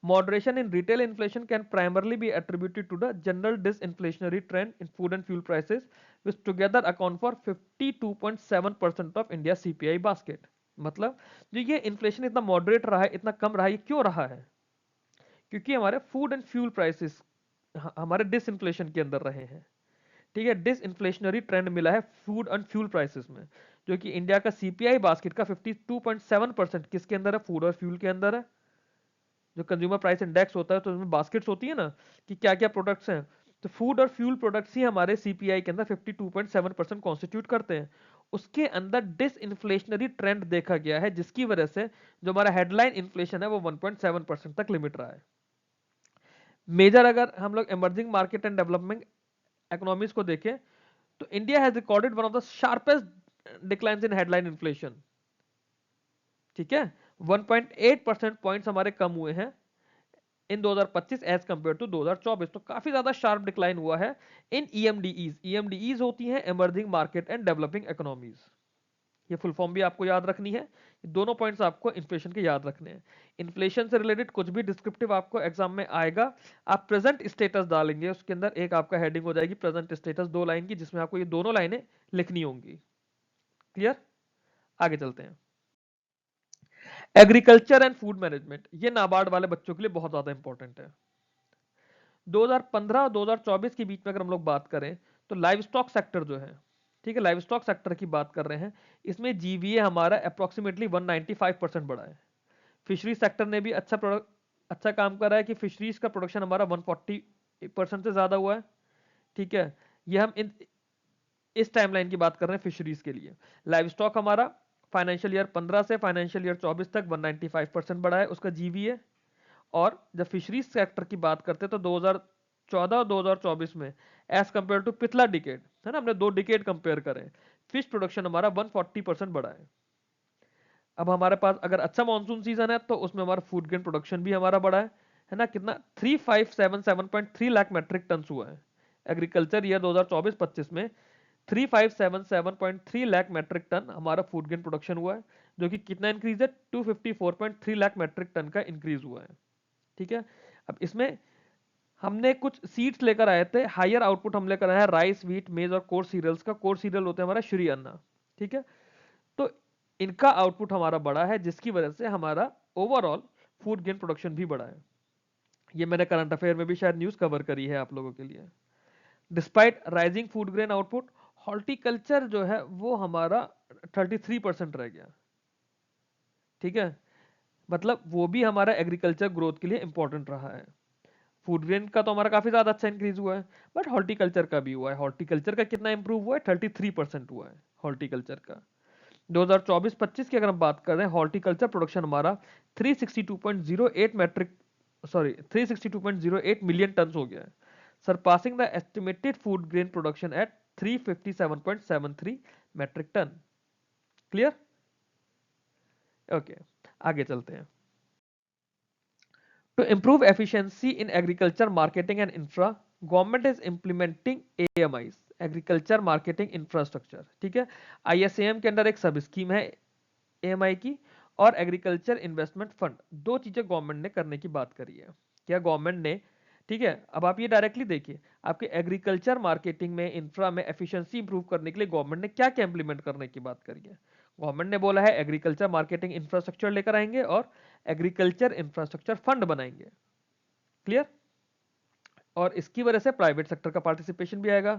Moderation in retail inflation can primarily be attributed to the general disinflationary trend in food and fuel prices, which together account for 52.7% of India's CPI basket. मतलब जो ये इन्फ्लेशन इतना मॉडरेट रहा है, इतना कम रहा है, ये क्यों रहा है? क्योंकि हमारे फूड एंड फ्यूल प्राइसेस हमारे डिसइंफ्लेशन के अंदर रहे हैं। ठीक है, डिसइंफ्लेशनरी ट्रेंड मिला है फूड एंड फ्यूल प्राइसेस में, जो कि इंडिया का सीपीआई बास्केट का 52.7% किसके अंदर है? फूड और फ्यूल के अंदर है। जो कंज्यूमर प्राइस इंडेक्स होता है तो उसमें बास्केट्स होती है ना कि क्या क्या प्रोडक्ट्स हैं, तो फूड और फ्यूल प्रोडक्ट्स ही हमारे सीपीआई के अंदर 52.7% कॉन्स्टिट्यूट करते हैं। उसके अंदर डिसइंफ्लेशनरी ट्रेंड देखा गया है, जिसकी वजह से जो हमारा हेडलाइन इन्फ्लेशन है वो 1.7% तक लिमिट रहा है। मेजर अगर हम लोग emerging market and development economies को देखें तो India has recorded one of the sharpest declines in headline inflation. ठीक है, 1.8% पॉइंट्स हमारे कम हुए हैं इन 2025 एज कंपेयर टू 2024। तो काफी ज्यादा शार्प डिक्लाइन हुआ है इन ईएमडीईज। ईएमडीईज होती हैं emerging market and developing economies. ये फुल फॉर्म भी आपको याद रखनी है। दोनों पॉइंट्स आपको इन्फ्लेशन के याद रखने हैं। इन्फ्लेशन से रिलेटेड कुछ भी डिस्क्रिप्टिव आपको एग्जाम में आएगा, आप प्रेजेंट स्टेटस डालेंगे, उसके अंदर एक आपका हेडिंग हो जाएगी प्रेजेंट स्टेटस 2 लाइन की, जिसमें आपको ये दोनों लाइनें लिखनी होंगी। क्लियर? आगे चलते हैं। एग्रीकल्चर एंड फूड मैनेजमेंट, ये नाबार्ड वाले बच्चों के लिए बहुत ज्यादा इंपॉर्टेंट है। 2015 और 2024 के बीच में अगर हम लोग बात करें तो लाइव स्टॉक सेक्टर जो है, ठीक है, लाइव स्टॉक सेक्टर की बात कर रहे हैं, इसमें जीवीए हमारा अप्रोक्सीमेटली 195% बढ़ा है। फिशरी सेक्टर ने भी अच्छा काम करा है कि फिशरीज का प्रोडक्शन हमारा 140% से ज्यादा हुआ है। ठीक है, ये हम इस टाइमलाइन की बात कर रहे हैं फिशरीज के लिए। लाइव स्टॉक हमारा फाइनेंशियल ईयर 15 से फाइनेंशियल ईयर 24 तक 195% बढ़ा है उसका जीवीए। और जब फिशरीज सेक्टर की बात करते हैं तो 2014 और 2024 में एज कंपेयर टू पिछला डिकेड, है ना, हमने 2 डिकेड कंपेयर करें, फिश प्रोडक्शन हमारा 140% बढ़ा है। अब हमारे पास अगर अच्छा मानसून सीजन है तो उसमें हमारा फूड ग्रेन प्रोडक्शन भी हमारा बढ़ा है ना, कितना 3577.3 लाख मेट्रिक टन हुआ है। एग्रीकल्चर ईयर 2024-25 में 3577.3 लाख मेट्रिक टन हमारा फूड ग्रेन प्रोडक्शन हुआ है, जो कि कितना इंक्रीज है, 254.3 लाख मेट्रिक टन का इंक्रीज हुआ है। ठीक है, अब इसमें हमने कुछ सीड्स लेकर आए थे, हायर आउटपुट हम लेकर आए हैं राइस, व्हीट, मेज और कोर सीरियल्स का। कोर सीरियल होते हैं हमारा श्री अन्ना। ठीक है, तो इनका आउटपुट हमारा बड़ा है, जिसकी वजह से हमारा ओवरऑल फूड ग्रेन प्रोडक्शन भी बढ़ा है। ये मैंने करंट अफेयर में भी शायद न्यूज कवर करी है आप लोगों के लिए। Despite rising food grain output, horticulture जो है वो हमारा 33% रह गया। ठीक है, मतलब वो भी हमारा एग्रीकल्चर ग्रोथ के लिए इंपॉर्टेंट रहा है। फूड ग्रेन का तो हमारा काफी ज्यादा अच्छा इंक्रीज हुआ है, बट हॉर्टिकल्चर का भी हुआ है। हॉर्टिकल्चर का कितना इंप्रूव हुआ है, 33% हुआ है हॉर्टिकल्चर का। 2024-25 की अगर हम बात कर रहे हैं, हॉर्टिकल्चर प्रोडक्शन हमारा 362.08 मैट्रिक सॉरी 362.08 मिलियन टन हो गया है, surpassing the estimated food grain production at 357.73 metric tonne. Clear? Okay, आगे चलते हैं। To improve efficiency in agriculture marketing and infra, government is implementing AMIs, agriculture marketing infrastructure. ठीक है, ISAM के अंदर एक सब स्कीम है AMI की, और एग्रीकल्चर इन्वेस्टमेंट फंड, दो चीजें गवर्नमेंट ने करने की बात करी है। क्या गवर्नमेंट ने, ठीक है, अब आप ये डायरेक्टली देखिए, आपके एग्रीकल्चर मार्केटिंग में, इंफ्रा में एफिशिएंसी इंप्रूव करने के लिए गवर्नमेंट ने क्या क्या इंप्लीमेंट करने की बात करी है। गवर्नमेंट ने बोला है एग्रीकल्चर मार्केटिंग इंफ्रास्ट्रक्चर लेकर आएंगे और एग्रीकल्चर इंफ्रास्ट्रक्चर फंड बनाएंगे। क्लियर? और इसकी वजह से प्राइवेट सेक्टर का पार्टिसिपेशन भी आएगा।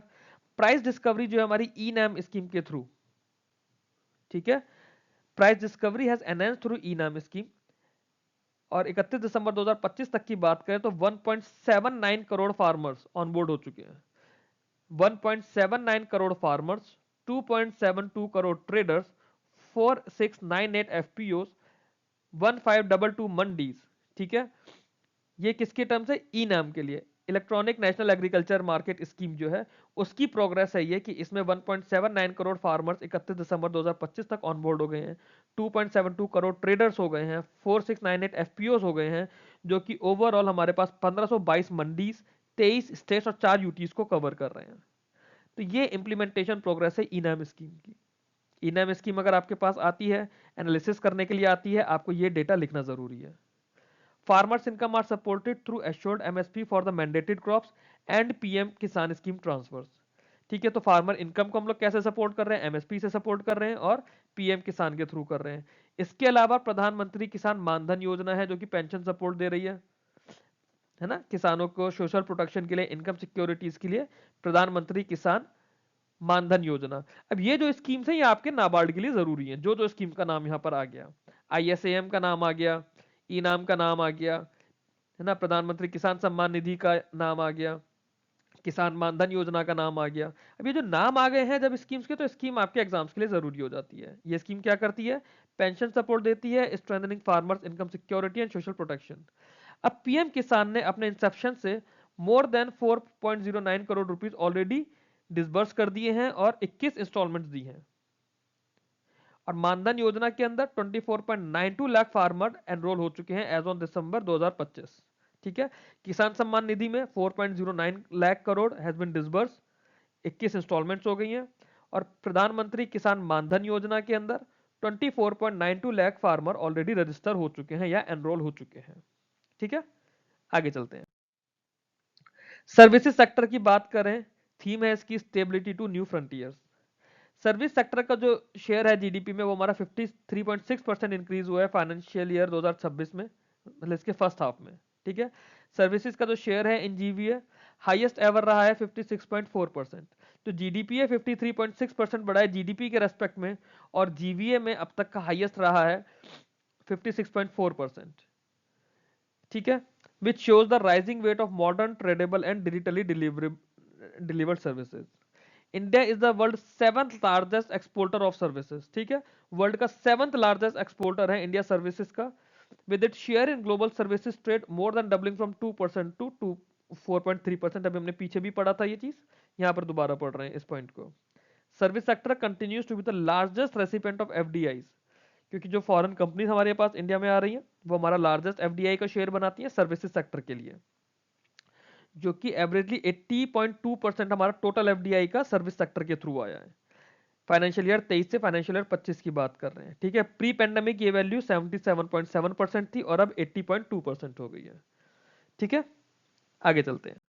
प्राइस डिस्कवरी जो है हमारी ई नैम स्कीम के थ्रू, ठीक है, price discovery has enhanced through e NAM scheme. और 31 दिसंबर 2025 तक की बात करें तो 1.79 करोड़ फार्मर्स ऑन बोर्ड हो चुके हैं। 1.79 crore farmers, 2.72 crore traders, 4698 FPO, 1522 mandis. ठीक है, ये किसके टर्म्स है, ई नाम के लिए, electronic national agriculture market scheme जो है उसकी प्रोग्रेस है ये कि इसमें 1.79 करोड़ फार्मर्स 31 दिसंबर 2025 तक ऑन बोर्ड हो गए हैं, 2.72 करोड़ ट्रेडर्स हो गए हैं, 4698 एफपीओस हो गए हैं, जो कि ओवरऑल हमारे पास 1522 मंडीज, 23 स्टेट्स और 4 यूटीज को कवर कर रहे हैं। तो ये इंप्लीमेंटेशन प्रोग्रेस है इनाम स्कीम की। इनाम स्कीम अगर आपके पास आती है, एनालिसिस करने के लिए आती है, आपको ये डेटा लिखना जरूरी है। Farmers income are supported through assured MSP for the mandated crops and PM Kisan scheme transfers. ठीक है, तो फार्मर इनकम को हम लोग कैसे सपोर्ट कर रहे हैं, एमएसपी से सपोर्ट कर रहे हैं और पीएम किसान के थ्रू कर रहे हैं। इसके अलावा प्रधानमंत्री किसान मानधन योजना है जो कि पेंशन सपोर्ट दे रही है ना, किसानों को सोशल प्रोटेक्शन के लिए, इनकम सिक्योरिटीज के लिए प्रधानमंत्री किसान मानधन योजना। अब ये जो स्कीम्स है ये आपके नाबार्ड के लिए जरूरी है, जो जो स्कीम का नाम यहाँ पर आ गया, ISAM का नाम आ गया, इनाम का नाम आ गया, है ना, प्रधानमंत्री किसान सम्मान निधि का नाम आ गया, किसान मानधन योजना का नाम आ गया। अब ये जो नाम आ गए हैं जब स्कीम्स के, तो स्कीम आपके एग्जाम्स के लिए जरूरी हो जाती है। ये स्कीम क्या करती है, पेंशन सपोर्ट देती है, strengthening farmers income security and social protection. अब पीएम किसान ने अपने इंसेप्शन से more than 4.09 crore rupees already disburse कर दिए हैं और 21 इंस्टॉलमेंट्स दी हैं। और मानधन योजना के अंदर 24.92 लाख फार्मर एनरोल हो चुके हैं एज ऑन दिसंबर 2025। ठीक है, किसान सम्मान निधि में 4.09 lakh crore has been disburse, 21 instalments हो गई हैं। और प्रधानमंत्री किसान मानधन योजना के अंदर 24.92 लाख फार्मर ऑलरेडी रजिस्टर हो चुके हैं या एनरोल हो चुके हैं। ठीक है, आगे चलते हैं। सर्विसेज सेक्टर की बात करें, थीम है इसकी stability to new frontiers. Service sector का जो शेयर है जीडीपी में वो हमारा 53.6% इंक्रीज हुआ है फाइनेंशियल ईयर 2026 में, मतलब इसके फर्स्ट हाफ में। ठीक है, सर्विसेज का जो शेयर है इन जीवीए हाईएस्ट एवर रहा है 56.4%। तो जीडीपी है 53.6% बढ़ा है जीडीपी के रेस्पेक्ट में, और जीवीए में अब तक का हाईएस्ट रहा है 56.4%। ठीक है, which shows the rising weight of modern tradable and digitally delivered services. India is the world seventh largest exporter of services. ठीक है, वर्ल्ड का सेवंथ लार्जेस्ट एक्सपोर्टर है इंडिया सर्विसेज का, with it share in global services trade more than doubling from 2% to 4.3%। अभी हमने पीछे भी पढ़ा था ये चीज, यहां पर दोबारा पढ़ रहे हैं इस पॉइंट को। Service sector continues to be the largest recipient of FDI, क्योंकि जो फॉरेन कंपनीज हमारे पास इंडिया में आ रही हैं वो हमारा लार्जेस्ट एफडीआई का शेयर बनाती है सर्विसेज सेक्टर के लिए, जो कि एवरेजली 80.2% हमारा टोटल एफडीआई का सर्विस सेक्टर के थ्रू आया है। फाइनेंशियल ईयर 23 से फाइनेंशियल ईयर 25 की बात कर रहे हैं। ठीक है, प्री पेंडेमिक ये वैल्यू 77.7% थी और अब 80.2% हो गई है। ठीक है, आगे चलते हैं।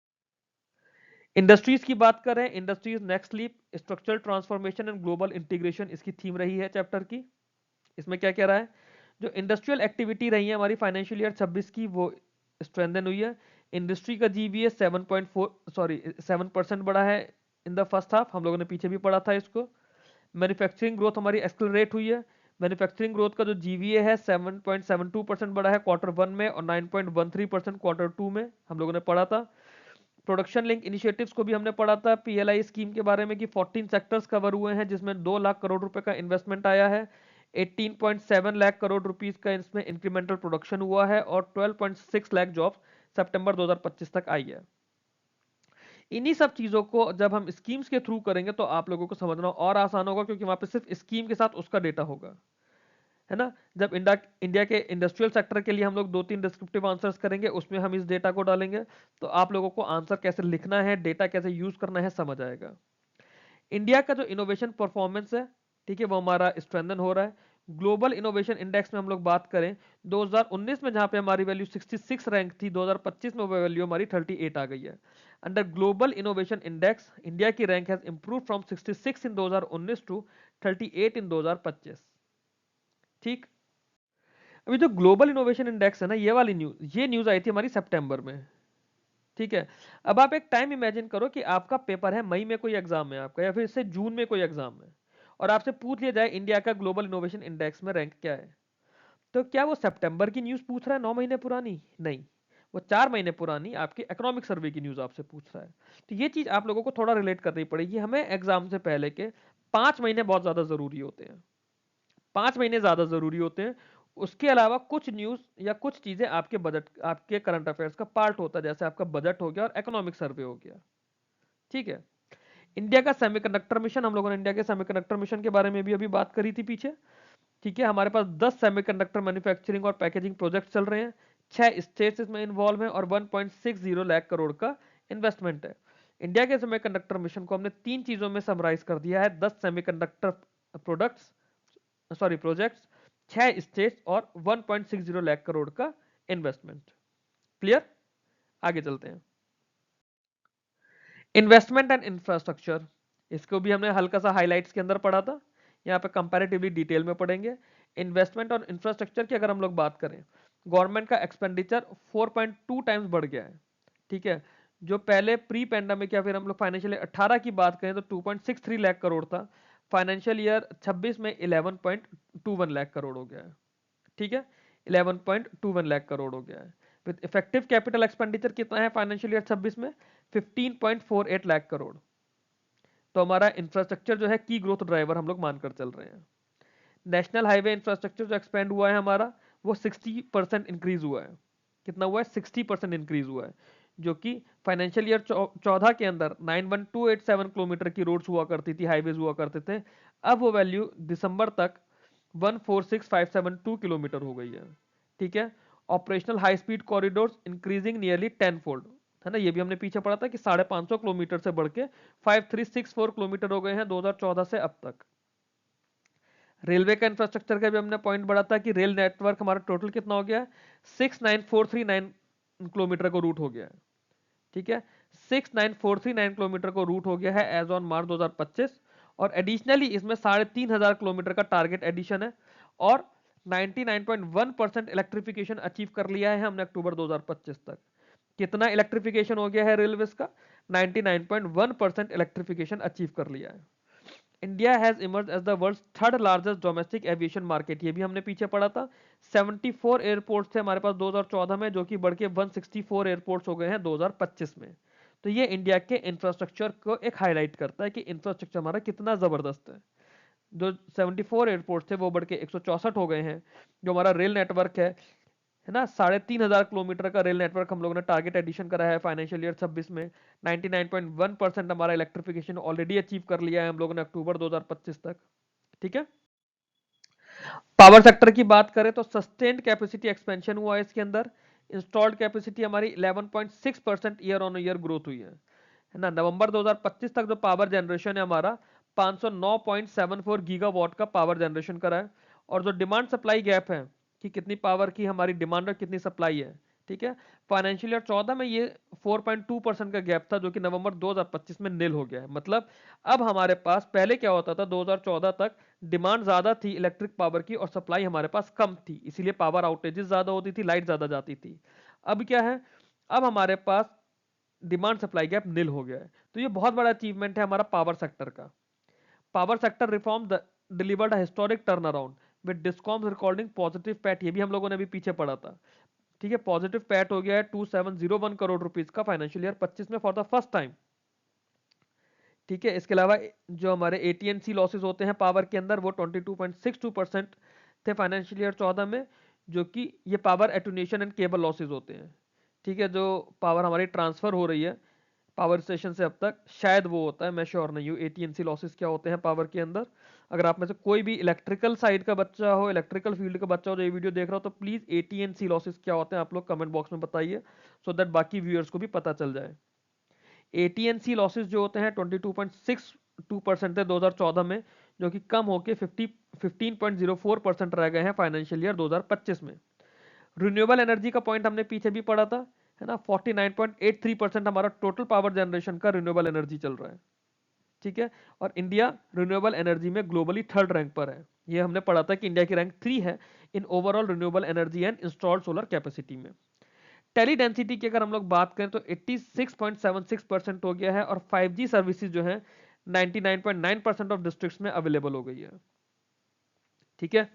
इंडस्ट्रीज की बात करें, industries next leap structural transformation and global integration इसकी थीम रही है चैप्टर की। इसमें क्या कह रहा है, जो इंडस्ट्रियल एक्टिविटी रही है हमारी फाइनेंशियल ईयर 26 की वो स्ट्रेंथन हुई है। इंडस्ट्री का जीवीए 7% बढ़ा है इन द फर्स्ट हाफ, हम लोगों ने पीछे भी पढ़ा था इसको। मैन्युफैक्चरिंग ग्रोथ हमारी एक्सेलरेट हुई है। मैन्युफैक्चरिंग ग्रोथ का जो जीवीए है 7.72% बढ़ा है क्वार्टर 1 में और 9.13% क्वार्टर 2 में, हम लोगों ने पढ़ा था। प्रोडक्शन लिंक इनिशिएटिव्स को भी हमने पढ़ा था पीएलआई स्कीम के बारे में कि 14 सेक्टर्स कवर हुए हैं जिसमें 2 लाख करोड़ रुपए का इन्वेस्टमेंट आया है। 18.7 लाख करोड़ रुपीस का इसमें इंक्रीमेंटल प्रोडक्शन हुआ है और 12.6 लाख जॉब्स सितंबर 2025 तक आई है। इन्हीं सब चीजों को जब हम स्कीम्स के थ्रू करेंगे तो आप लोगों को समझना और आसान होगा, क्योंकि वहां पे सिर्फ स्कीम के साथ उसका डेटा होगा, है ना। जब इंडिया के इंडस्ट्रियल सेक्टर के लिए हम लोग 2-3 डिस्क्रिप्टिव आंसर्स करेंगे, उसमें हम इस डेटा को डालेंगे, तो आप लोगों को आंसर कैसे लिखना है, डेटा कैसे यूज करना है समझ आएगा। इंडिया का जो इनोवेशन परफॉर्मेंस है, ठीक है, वो हमारा स्ट्रेंथन हो रहा है। ग्लोबल इनोवेशन इंडेक्स में हम लोग बात करें 2019 में जहां पे हमारी वैल्यू 66 रैंक थी, 2025 में वो वैल्यू हमारी 38 आ गई है। Under global innovation index India की rank has improve from 66 in 2019 to 38 in 2025। ठीक, अभी जो ग्लोबल इनोवेशन इंडेक्स है ना, ये न्यूज आई थी हमारी सितंबर में। ठीक है, अब आप एक टाइम इमेजिन करो कि आपका पेपर है, मई में कोई एग्जाम है आपका, या फिर इससे जून में कोई एग्जाम है, और आपसे पूछ लिया जाए इंडिया का ग्लोबल इनोवेशन इंडेक्स में रैंक क्या है, तो क्या वो सितंबर की न्यूज पूछ रहा है 9 महीने पुरानी? नहीं, वो 4 महीने पुरानी आपकी इकोनॉमिक सर्वे की न्यूज आपसे पूछ रहा है। तो ये चीज आप लोगों को थोड़ा रिलेट करनी पड़ेगी, हमें एग्जाम से पहले के 5 महीने बहुत ज्यादा जरूरी होते हैं, 5 महीने ज्यादा जरूरी होते हैं। उसके अलावा कुछ न्यूज या कुछ चीजें आपके बजट, आपके करंट अफेयर्स का पार्ट होता है, जैसे आपका बजट हो गया और इकोनॉमिक सर्वे हो गया। ठीक है, इंडिया का सेमीकंडक्टर मिशन, हम लोगों ने इंडिया के सेमीकंडक्टर मिशन के बारे में भी अभी बात करी थी पीछे। ठीक है, हमारे पास 10 सेमीकंडक्टर मैन्युफैक्चरिंग और पैकेजिंग प्रोजेक्ट चल रहे हैं, 6 स्टेट्स इसमें इन्वॉल्व हैं और 1.60 लाख करोड़ का इन्वेस्टमेंट है। इंडिया के सेमीकंडक्टर मिशन को हमने 3 चीजों में समराइज कर दिया है, 10 semiconductor products, sorry projects, 6 states और 1.60 लाख करोड़ का इन्वेस्टमेंट। क्लियर, आगे चलते हैं। इन्वेस्टमेंट एंड इंफ्रास्ट्रक्चर, इसको भी हमने हल्का सा हाइलाइट्स के अंदर पढ़ा था, यहाँ पे कंपैरेटिवली डिटेल में पढ़ेंगे। इन्वेस्टमेंट और इंफ्रास्ट्रक्चर की अगर हम लोग बात करें, गवर्नमेंट का एक्सपेंडिचर 4.2 टाइम्स बढ़ गया है। ठीक है, जो पहले प्री पेंडेमिक या फिर हम लोग फाइनेंशियल 18 की बात करें तो 2.63 लाख करोड़ था, फाइनेंशियल ईयर 26 में 11.21 लाख करोड़ हो गया है। ठीक है, 11.21 लाख करोड़ हो गया है। विद इफेक्टिव कैपिटल एक्सपेंडिचर कितना है फाइनेंशियल ईयर 26 में? 15.48 लाख करोड़। तो हमारा इंफ्रास्ट्रक्चर जो है की ग्रोथ ड्राइवर हम लोग मानकर चल रहे हैं। नेशनल हाईवे इंफ्रास्ट्रक्चर जो एक्सपेंड हुआ है हमारा, वो 60% इंक्रीज हुआ है। कितना हुआ है? 60% इंक्रीज हुआ है, जो कि फाइनेंशियल ईयर 14 के अंदर 91287 किलोमीटर की रोड्स हुआ करती थी, हाईवेज हुआ करते थे, अब वो वैल्यू दिसंबर तक 146572 किलोमीटर हो गई है। ठीक है, operational high speed corridors increasing nearly 10 fold, है ना, ये भी हमने पीछे पढ़ा था कि 550 किलोमीटर से बढ़ के 5364 किलोमीटर हो गए हैं 2014 से अब तक। रेलवे का इंफ्रास्ट्रक्चर का भी हमने पॉइंट बढ़ा था कि रेल नेटवर्क हमारा टोटल कितना हो गया, 69439 किलोमीटर को रूट हो गया है। ठीक है, 69439 किलोमीटर को रूट हो गया है एज ऑन मार्च 2025। और एडिशनली इसमें 3500 किलोमीटर का टारगेट एडिशन है, और 99.1% इलेक्ट्रिफिकेशन अचीव कर लिया है हमने अक्टूबर 2025 तक। कितना इलेक्ट्रिफिकेशन हो गया है रेलवे का, 99.1% इलेक्ट्रिफिकेशन अचीव कर लिया है। India has emerge as the world third largest domestic aviation market, ये भी हमने पीछे पढ़ा था। 74 एयरपोर्ट्स थे हमारे पास 2014 में, जो कि बढ़ के 164 एयरपोर्ट्स हो गए हैं 2025 में। तो ये इंडिया के इंफ्रास्ट्रक्चर को एक हाईलाइट करता है कि इंफ्रास्ट्रक्चर हमारा कितना जबरदस्त है। जो 74 एयरपोर्ट थे वो बढ़ के 164 हो गए हैं। जो हमारा रेल नेटवर्क है ना, 3500 किलोमीटर का रेल नेटवर्क हम लोगों ने टारगेट एडिशन करा है फाइनेंशियल ईयर 26 में। 99.1% हमारा इलेक्ट्रिफिकेशन ऑलरेडी अचीव कर लिया है हम लोगों ने अक्टूबर 2025 तक। ठीक है, पावर सेक्टर की बात करें तो सस्टेन्ड कैपेसिटी एक्सपेंशन हुआ है इसके अंदर। इंस्टॉल्ड कैपेसिटी हमारी 11.6% ईयर ऑन ईयर ग्रोथ हुई है ना। नवंबर 2025 तक जो पावर जनरेशन है हमारा 509.74 गीगावाट का पावर जनरेशन करा है। और जो डिमांड सप्लाई गैप है कि कितनी पावर की हमारी डिमांड और कितनी सप्लाई है, ठीक है, फाइनेंशियल ईयर 14 में ये 4.2% का गैप था, जो कि नवंबर 2025 में नील हो गया है। मतलब अब हमारे पास, पहले क्या होता था 2014 तक डिमांड ज्यादा थी इलेक्ट्रिक पावर की और सप्लाई हमारे पास कम थी, इसीलिए पावर आउटेजेस ज्यादा होती थी, लाइट ज्यादा जाती थी। अब क्या है, अब हमारे पास डिमांड सप्लाई गैप नील हो गया है। तो ये बहुत बड़ा अचीवमेंट है हमारा पावर सेक्टर का। Power sector reform delivered historic turn around with discoms recording positive PAT, ये भी हम लोगों ने अभी पीछे पढ़ा था। ठीक है, पॉजिटिव पैट हो गया है 2701 करोड़ रुपीस का फाइनेंशियल ईयर 25 में फॉर द फर्स्ट टाइम। ठीक है, इसके अलावा जो हमारे एटीएनसी लॉसेस होते हैं पावर के अंदर वो 22.62% थे फाइनेंशियल ईयर 14 में, जो कि ये पावर एटुनेशन एंड केबल लॉसेस होते हैं। ठीक है, जो पावर हमारी ट्रांसफर हो रही है पावर स्टेशन से अब तक, शायद वो होता है, मैं श्योर नहीं हूँ एटीएनसी लॉसेस क्या होते हैं पावर के अंदर। अगर आप में से कोई भी इलेक्ट्रिकल साइड का बच्चा हो, इलेक्ट्रिकल फील्ड का बच्चा हो जो ये वीडियो देख रहा हो, तो प्लीज एटीएनसी लॉसेस क्या होते हैं आप लोग कमेंट बॉक्स में बताइए, सो दैट बाकी व्यूअर्स को भी पता चल जाए। एटीएनसी लॉसेस जो होते हैं 22.62% थे 2014 में, जो कि कम होके 15.04% रह गए हैं फाइनेंशियल ईयर 2025 में। रिन्यूएबल एनर्जी का पॉइंट हमने पीछे भी पढ़ा था, है ना, 49.83% हमारा टोटल पावर जनरेशन का रिन्यूएबल एनर्जी चल रहा है। ठीक है, और इंडिया रिन्यूएबल एनर्जी में ग्लोबली थर्ड रैंक पर है। ये हमने पढ़ा था कि इंडिया की रैंक 3 है in overall renewable energy and installed solar capacity में। टेली डेंसिटी की अगर हम लोग बात करें तो 86.76% हो गया है, और 5G सर्विसेज जो है 99.9% ऑफ डिस्ट्रिक्ट्स में अवेलेबल हो गई है। ठीक है,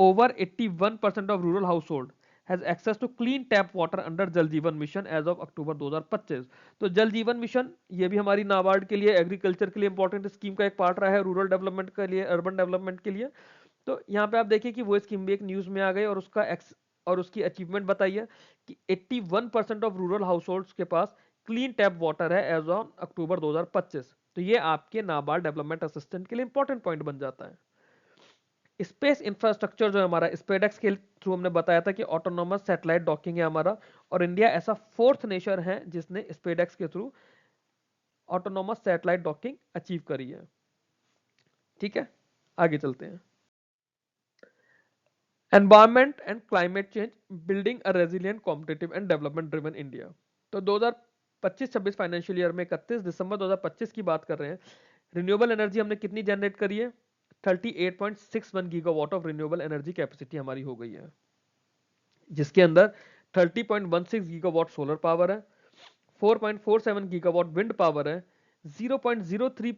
over 81% of rural household has access to clean tap water under Jal Jeevan mission as of October 2025। तो जल जीवन मिशन ये भी हमारी नाबार्ड के लिए, एग्रीकल्चर के लिए इंपॉर्टेंट स्कीम का एक पार्ट रहा है, रूरल डेवलपमेंट के लिए, अर्बन डेवलपमेंट के लिए। तो यहाँ पे आप देखिए कि वो स्कीम भी एक न्यूज में आ गई, और उसकी अचीवमेंट बताइए कि 81% ऑफ रूरल हाउस होल्ड्स के पास क्लीन टैप वाटर है एज ऑन अक्टूबर 2025। तो ये आपके नाबार्ड डेवलपमेंट असिस्टेंट के लिए इंपॉर्टेंट पॉइंट बन जाता है। स्पेस इंफ्रास्ट्रक्चर जो है हमारा स्पेडेक्स के थ्रू हमने बताया था कि ऑटोनोमस सैटेलाइट डॉकिंग है हमारा, और इंडिया ऐसा फोर्थ नेशन है जिसने स्पेडेक्स के through autonomous satellite docking achieve करी है। ठीक है, आगे चलते हैं। Environment and climate change building a resilient competitive and development driven India. तो 2025-26 फाइनेंशियल ईयर में 31 दिसंबर 2025 की बात कर रहे हैं। रिन्यूएबल एनर्जी हमने कितनी जनरेट करी है, 38.61 gigawatt of renewable energy capacity हमारी हो गई है, जिसके अंदर 30.16 गीगावाट सोलर पावर है, 4.47 गीगावाट विंड पावर है, 0.03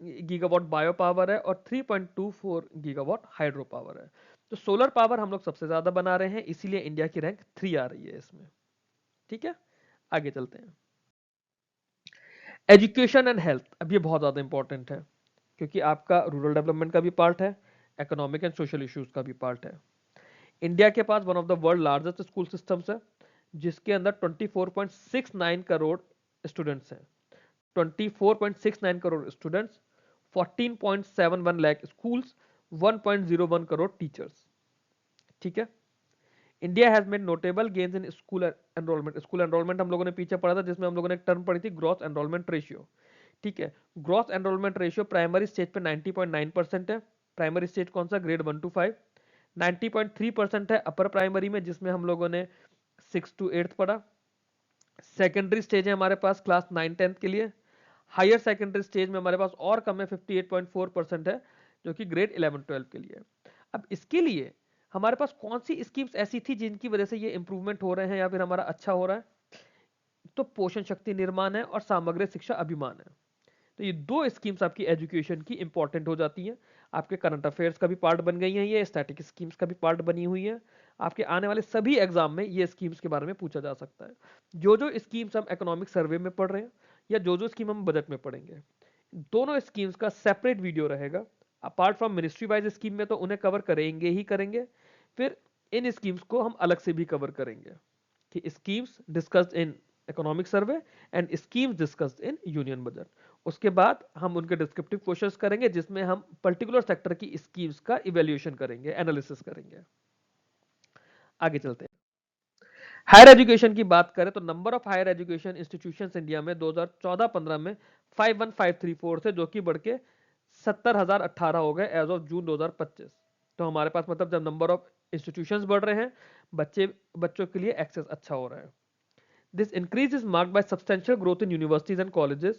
गीगावाट बायो पावर है, और 3.24 गीगावाट हाइड्रो पावर है। तो सोलर पावर हम लोग सबसे ज्यादा बना रहे हैं, इसीलिए इंडिया की रैंक 3 आ रही है इसमें। ठीक है, आगे चलते हैं। एजुकेशन एंड हेल्थ, अब ये बहुत ज्यादा इंपॉर्टेंट है, क्योंकि आपका रूरल डेवलपमेंट का भी पार्ट है, इकोनॉमिक एंड सोशल इश्यूज का भी पार्ट है। इंडिया के पास one of the world largest school systems है, जिसके अंदर 24.69 करोड़ स्टूडेंट्स हैं। 24.69 crore students, 14.71 lakh schools, 1.01 crore teachers. ठीक है, India has made notable gains in school enrolment. School enrolment हम लोगों ने पीछे पढ़ा था, जिसमें हम लोगों ने एक टर्म पढ़ी थी ग्रॉस एनरोलमेंट रेशियो। ठीक है, gross enrolment ratio primary stage पे 90.9% है। प्राइमरी स्टेज कौन सा, ग्रेड 1 to 5। 90.3% है अपर प्राइमरी में, जिसमें हम लोगों ने 6 to 8 पढ़ा। सेकेंडरी स्टेज है हमारे पास क्लास 9-10 के लिए। हायर सेकेंडरी स्टेज में हमारे पास और कम है, 58.4% है, जो कि ग्रेड 11-12 के लिए। अब इसके लिए हमारे पास कौन सी स्कीम्स ऐसी थी जिनकी वजह से ये इंप्रूवमेंट हो रहे हैं या फिर हमारा अच्छा हो रहा है? तो पोषण शक्ति निर्माण है और सामग्री शिक्षा अभिमान है। तो ये दो स्कीम्स आपकी एजुकेशन की इंपॉर्टेंट हो जाती हैं। आपके करंट अफेयर्स का भी पार्ट बन गई हैं, ये स्टैटिक स्कीम्स का भी पार्ट बनी हुई है। आपके आने वाले सभी एग्जाम में ये स्कीम्स के बारे में पूछा जा सकता है। जो जो स्कीम्स हम इकोनॉमिक सर्वे में पढ़ रहे हैं या जो जो स्कीम हम बजट में पढ़ेंगे, दोनों स्कीम्स का सेपरेट वीडियो रहेगा। Apart from ministry wise scheme में तो उन्हें कवर करेंगे ही करेंगे, फिर इन स्कीम्स को हम अलग से भी कवर करेंगे कि schemes discussed in economic survey and schemes discussed in union budget. उसके बाद हम उनके डिस्क्रिप्टिव क्वेश्चंस करेंगे, जिसमें हम पर्टिकुलर सेक्टर की स्कीम्स का इवैल्यूएशन करेंगे, एनालिसिस करेंगे। आगे चलते हैं। हायर एजुकेशन की बात करें तो number of higher education institutions India में 2014-15 में 51534 थे, जो कि बढ़ के 70,018 हो गए एज ऑफ जून 2025। तो हमारे पास मतलब जब नंबर ऑफ इंस्टीट्यूशंस बढ़ रहे हैं, बच्चों के लिए एक्सेस अच्छा हो रहा है। This increase is marked by substantial growth in universities and colleges.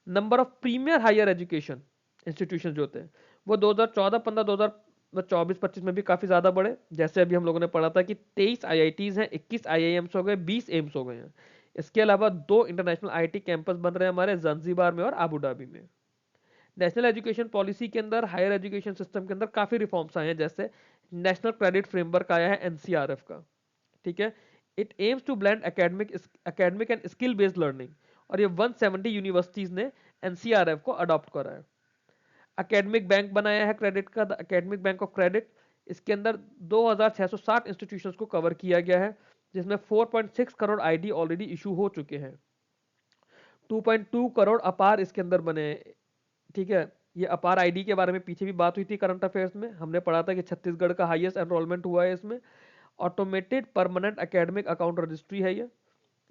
Number of premier higher education institutions जो होते हैं वो 2014-15 2024-25 में भी काफी ज्यादा बढ़े। जैसे अभी हम लोगों ने पढ़ा था कि 23 IITs हैं, 21 IIMs हो गए, 20 एम्स हो गए हैं। इसके अलावा 2 इंटरनेशनल IIT कैंपस बन रहे हैं हमारे जंजीबार में और आबू धाबी में। नेशनल एजुकेशन पॉलिसी के अंदर हायर एजुकेशन सिस्टम के अंदर काफी रिफॉर्म्स आए हैं, जैसे नेशनल क्रेडिट फ्रेमवर्क आया है NCRF का। ठीक है, it aims to blend academic and skill based learning, और ये 170 यूनिवर्सिटीज ने NCRF को अडॉप्ट करा है। एकेडमिक बैंक बनाया है क्रेडिट का, the academic bank of credit. इसके अंदर 2660 इंस्टीट्यूशंस को कवर किया गया है, जिसमें 4.6 करोड़ आईडी ऑलरेडी इशू हो चुके हैं। 2.2 करोड़ अपार इसके अंदर बने। ठीक है, ये अपार आईडी के बारे में पीछे भी बात हुई थी करंट अफेयर्स में, हमने पढ़ा था कि छत्तीसगढ़ का हाईएस्ट एनरोलमेंट हुआ है इसमें। Automated permanent academic account registry है ये।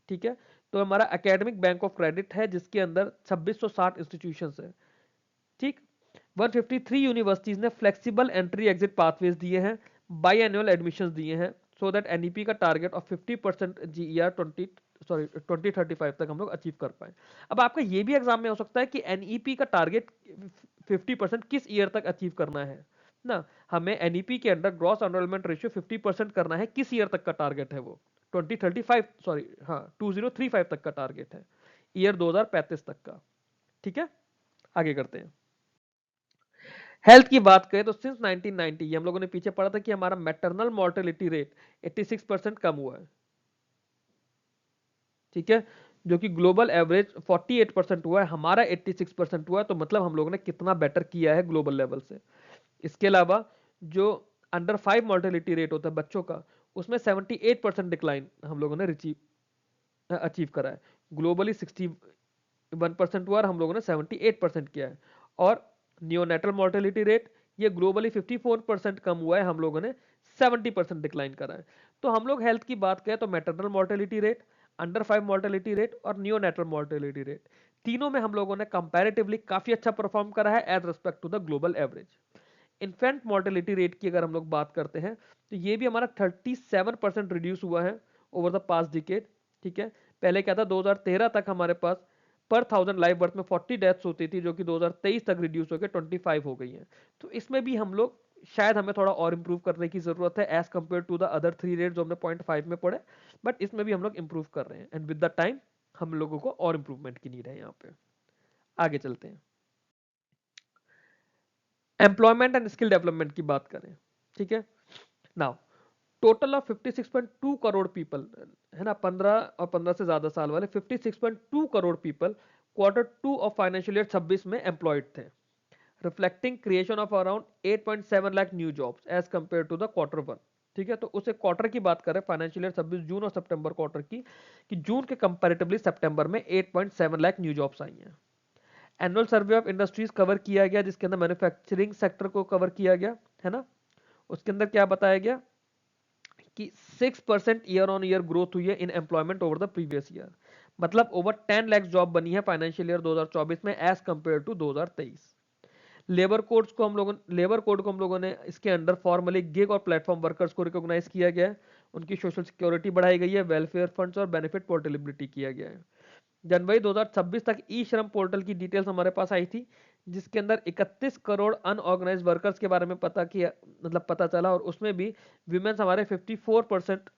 ठीक है, तो हमारा एकेडमिक बैंक ऑफ क्रेडिट है, जिसके अंदर 2660 इंस्टीट्यूशंस है। ठीक, 153 यूनिवर्सिटीज ने फ्लेक्सिबल एंट्री एग्जिट पाथवेज दिए हैं, बाई एनुअल एडमिशंस दिए हैं, सो दैट एनईपी का टारगेट ऑफ 50% जीईआर 2035 तक हम लोग अचीव कर पाए। अब आपका ये भी एग्जाम में हो सकता है कि एनईपी का टारगेट 50% किस ईयर तक अचीव करना है ना। हमें एनईपी के अंडर ग्रॉस एनरोलमेंट रेशियो 50% करना है, किस ईयर तक का टारगेट है वो 2035 सॉरी हाँ 2035 तक का टारगेट है, ईयर 2035 तक का। ठीक है, आगे करते हैं। हेल्थ की बात करें तो सिंस 1990 ये हम लोगों ने पीछे पढ़ा था कि हमारा मैटरनल मोर्टेलिटी रेट 86% कम हुआ है। ठीक है, जो कि ग्लोबल एवरेज 48% हुआ है, हमारा 86% हुआ है, तो मतलब हम लोगों ने कितना बेटर किया है ग्लोबल लेवल से। इसके अलावा जो अंडर 5 मोर्टेलिटी रेट होता है बच्चों का, उसमें 78% डिक्लाइन हम लोगों ने अचीव करा है। ग्लोबली 61% हुआ और हम लोगों ने 78% किया है। और नियोनेटल मोर्टेलिटी रेट ये ग्लोबली 54% कम हुआ है, हम लोगों ने 70% डिक्लाइन करा है। तो हम लोग हेल्थ की बात करें तो maternal mortality rate, under 5 mortality rate और नियोनेटल मोर्टेलिटी रेट, तीनों में हम लोगों ने कंपैरेटिवली काफी अच्छा परफॉर्म करा है as respect to the global average. Infant mortality rate की अगर हम लोग बात करते हैं तो ये भी हमारा 37% रिड्यूस हुआ है ओवर द पास्ट डिकेड। ठीक है, पहले क्या था 2013 तक हमारे पास पर 1000 लाइव बर्थ में 40 डेथ्स होती थी, जो कि 2023 तक रिड्यूस होकर 25 हो गई हैं। तो इसमें भी हम लोग शायद हमें थोड़ा और इंप्रूव करने की जरूरत है as compare to the other 3 rate जो हमने 0.5 में पढ़े, बट इसमें भी हम लोग इंप्रूव कर रहे हैं एंड विद द टाइम हम लोगों को और इंप्रूवमेंट की नीड है यहाँ पे। आगे चलते हैं। एम्प्लॉयमेंट एंड स्किल डेवलपमेंट की बात करें। ठीक है, now total of 56.2 crore people है ना, 15 और 15 से ज्यादा साल वाले 56.2 crore people Q2 of financial year 26 में एम्प्लॉयड थे, reflecting creation of around 8.7 lakh new jobs as compare to the Q1। ठीक है, तो उसे क्वार्टर की बात करें फाइनेंशियल ईयर 26 जून और सितंबर क्वार्टर की, कि जून के कंपैरेटिवली सितंबर में 8.7 लाख न्यू जॉब्स आई हैं। Annual survey of industries cover किया गया, जिसके अंदर मैन्युफैक्चरिंग सेक्टर को कवर किया गया है ना। उसके अंदर क्या बताया गया कि 6% ईयर ऑन ईयर ग्रोथ हुई है in employment over the previous year, मतलब ओवर 10 लाख जॉब बनी है फाइनेंशियल ईयर 2024 में as compare to 2023। Labour code को हम लोगों ने इसके अंडर फॉर्मली गिग और प्लेटफॉर्म वर्कर्स को रिकॉग्नाइज किया गया है, उनकी सोशल सिक्योरिटी बढ़ाई गई है, वेलफेयर फंड्स और बेनिफिट पोर्टेबिलिटी किया गया है। जनवरी 2026 तक ई श्रम पोर्टल की डिटेल्स हमारे पास आई थी, जिसके अंदर 31 करोड़ अनऑर्गेनाइज वर्कर्स के बारे में पता चला, और उसमें भी विमेन्स हमारे 54%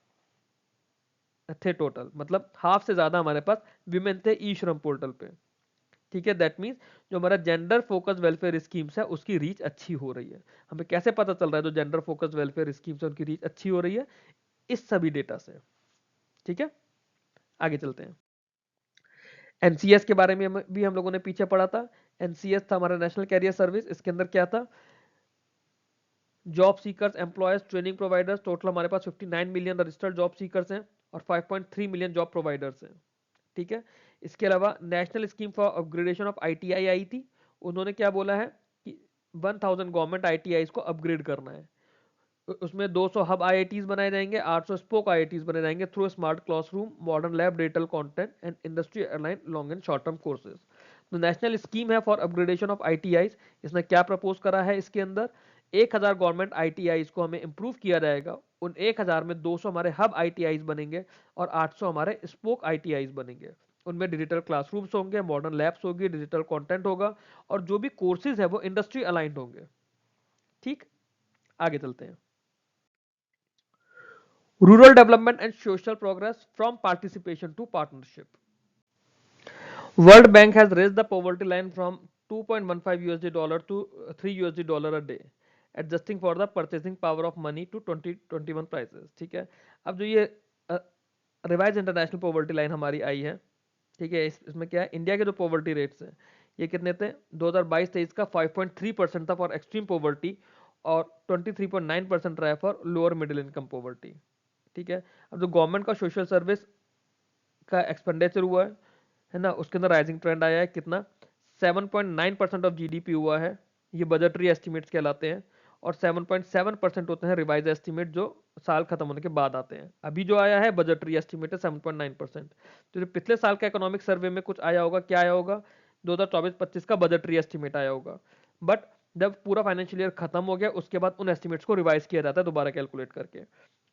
थे टोटल, मतलब हाफ से ज्यादा हमारे पास विमेन थे ई श्रम पोर्टल पे। ठीक है, दैट मीन्स जो हमारा जेंडर फोकस वेलफेयर स्कीम्स है उसकी रीच अच्छी हो रही है। हमें कैसे पता चल रहा है जो जेंडर फोकस वेलफेयर स्कीम्स है उनकी रीच अच्छी हो रही है? इस सभी डेटा से। ठीक है, आगे चलते हैं। एनसीएस के बारे में भी हम लोगों ने पीछे पढ़ा था। एनसीएस था हमारा नेशनल कैरियर सर्विस। इसके अंदर क्या था? Job seekers, employers, training providers, total हमारे पास 59 मिलियन रजिस्टर्ड जॉब सीकर्स हैं और 5.3 मिलियन जॉब प्रोवाइडर्स हैं। ठीक है, इसके अलावा national scheme for upgradation of ITI आई थी। उन्होंने क्या बोला है कि 1000 गवर्नमेंट आईटीआई को अपग्रेड करना है। उसमें 200 हब आईआईटीज बनाए जाएंगे, 800 स्पोक आईआईटीज बनाए जाएंगे through smart classroom, modern lab, digital content and industry align long and short term courses. तो नेशनल स्कीम है फॉर अपग्रेडेशन ऑफ आईटीआईज। इसने क्या प्रपोज करा है? इसके अंदर 1000 गवर्नमेंट आईटीआईज को हमें इंप्रूव किया जाएगा। उन 1000 में 200 हमारे हब आईटीआईज बनेंगे और 800 हमारे स्पोक आईटीआईज बनेंगे। उनमें डिजिटल क्लासरूम्स होंगे, मॉडर्न लैब्स होगी, डिजिटल कंटेंट होगा और जो भी कोर्सेज है वो इंडस्ट्री अलाइंड होंगे। ठीक, आगे चलते हैं। Rural development and social progress from participation to partnership. World Bank has raised the poverty line from $2.15 to $3 a day, adjusting for the purchasing power of money to 2021 prices। ठीक है, अब जो ये रिवाइज इंटरनेशनल पॉवर्टी लाइन हमारी आई है, ठीक है, इसमें क्या है? इंडिया के जो पॉवर्टी रेट्स हैं ये कितने थे? 2022-23 का 5.3% था फॉर एक्सट्रीम पॉवर्टी और 23.9% रहा for lower middle income poverty. ठीक है, अब जो गवर्नमेंट का सोशल सर्विस का एक्सपेंडिचर हुआ है ना, उसके अंदर राइजिंग ट्रेंड आया है। कितना? 7.9% ऑफ जीडीपी हुआ है। ये बजटरी एस्टिमेट्स कहलाते हैं और 7.7% होते हैं रिवाइज एस्टिमेट जो साल खत्म होने के बाद आते हैं। अभी जो आया है बजटरी एस्टिमेट है 7.9%। तो जो पिछले साल का इकोनॉमिक सर्वे में कुछ आया होगा, क्या आया होगा? 2024-25 का बजटरी एस्टिमेट आया होगा। बट जब पूरा फाइनेंशियल ईयर खत्म हो गया उसके बाद उन एस्टिमेट्स को रिवाइज किया जाता है दोबारा कैलकुलेट करके।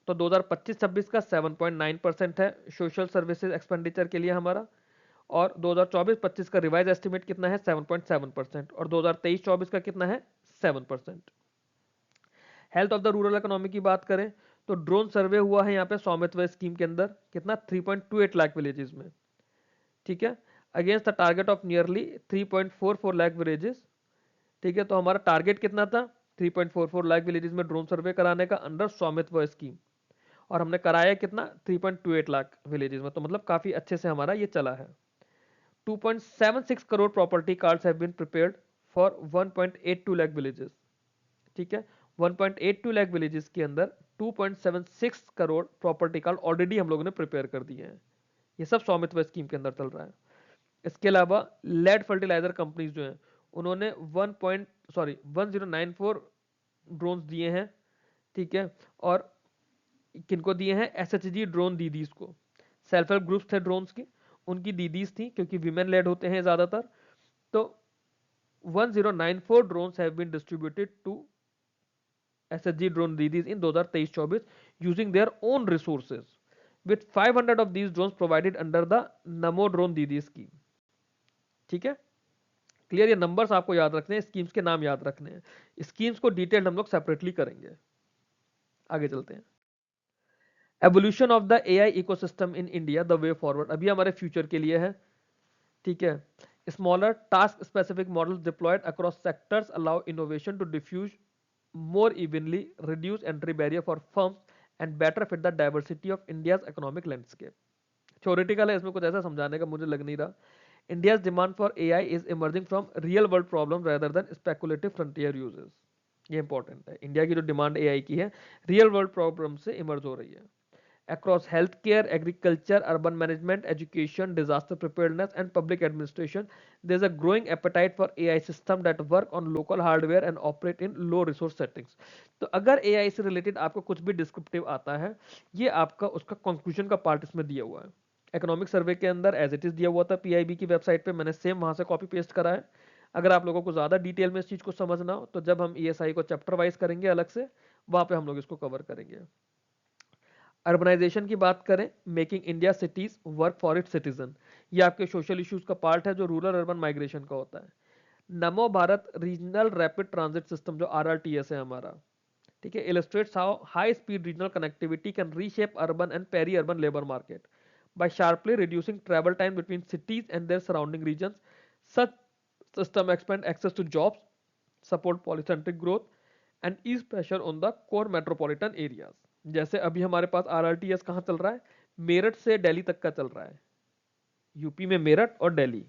तो 2025-26 का 7.9% है सोशल सर्विसेज एक्सपेंडिचर के लिए हमारा, और 2024-25 का रिवाइज एस्टिमेट कितना है? 7.7%। और 2023-24 का कितना है? 7%। Health of the rural economy की बात करें तो ड्रोन सर्वे हुआ है यहाँ पे स्वामित्व स्कीम के अंदर, कितना? 3.28 लाख विलेजेस में। ठीक है, against the target of nearly 3.44 lakh villages. ठीक है, तो हमारा टारगेट कितना था? 3.44 लाख विलेजेस में ड्रोन सर्वे कराने का अंडर स्वामित्व स्कीम, और हमने कराया कितना? 3.28 लाख विलेजेस में। तो मतलब काफी अच्छे से हमारा ये चला है। 2.76 crore property cards have been prepared for 1.82 lakh villages. ठीक है, 1.82 लाख विलेजेस के अंदर 2.76 करोड़ प्रॉपर्टी कार्ड ऑलरेडी हम लोगों ने प्रिपेयर कर दिए हैं। ये सब स्वामित्व स्कीम के अंदर चल रहा है। इसके अलावा लेड फर्टिलाइजर कंपनीज जो हैं उन्होंने 1094 ड्रोन्स दिए हैं। ठीक है, और किनको दिए हैं? एसएचजी ड्रोन दीदीज को। सेल्फ हेल्प ग्रुप्स थे ड्रोन्स की, उनकी दीदीज थी क्योंकि विमेन लेड होते हैं ज्यादातर। तो 1094 drones have been distributed to SHG drone didis in 2023-24 using their own resources, with 500 of these drones provided under the Namo drone Didi scheme. ठीक है, क्लियर? ये नंबर्स आपको याद रखने हैं, स्कीम्स के नाम याद रखने हैं। स्कीम्स को डिटेल हम लोग सेपरेटली करेंगे। आगे चलते हैं। Evolution of the AI ecosystem in India, the way forward. अभी हमारे फ्यूचर के लिए है। ठीक है, smaller task specific models deployed across sectors allow innovation to diffuse more evenly, reduce entry barrier for firms and better fit the diversity of India's economic landscape। Theoretical है, इसमें कुछ ऐसा समझाने का मुझे लग नहीं रहा। India's demand for AI is emerging from real world problems rather than speculative frontier uses। ये इंपॉर्टेंट है, इंडिया की जो डिमांड एआई की है रियल वर्ल्ड प्रॉब्लम से इमर्ज हो रही है। across healthcare, agriculture, urban management, education, disaster preparedness, and public administration. There's a growing appetite for AI systems that work on local hardware and operate in low resource settings. तो अगर AI से related आपको कुछ भी descriptive आता है, ये आपका उसका कंक्लूजन का पार्ट इसमें दिया हुआ है। इकोनॉमिक सर्वे के अंदर एज इट इज दिया हुआ था पीआईबी की वेबसाइट पे, मैंने सेम वहां से कॉपी पेस्ट करा है। अगर आप लोगों को ज्यादा डिटेल में इस चीज को समझना हो तो जब हम ईएसआई को चैप्टर वाइज करेंगे अलग से, वहां पे हम लोग इसको कवर करेंगे। अर्बनाइजेशन की बात करें, making India cities work for its citizen, ये आपके सोशल इश्यूज का पार्ट है जो रूरल अर्बन माइग्रेशन का होता है। नमो Bharat regional rapid transit system जो आरआरटीएस है हमारा, ठीक है, illustrates how high speed regional connectivity can reshape urban and peri-urban labor market by sharply reducing travel time between cities and their surrounding regions. Such system expand access to jobs, support polycentric growth, and ease pressure on the core metropolitan areas. जैसे अभी हमारे पास RRTS कहाँ चल रहा है, मेरठ से दिल्ली तक का चल रहा है। यूपी में मेरठ और दिल्ली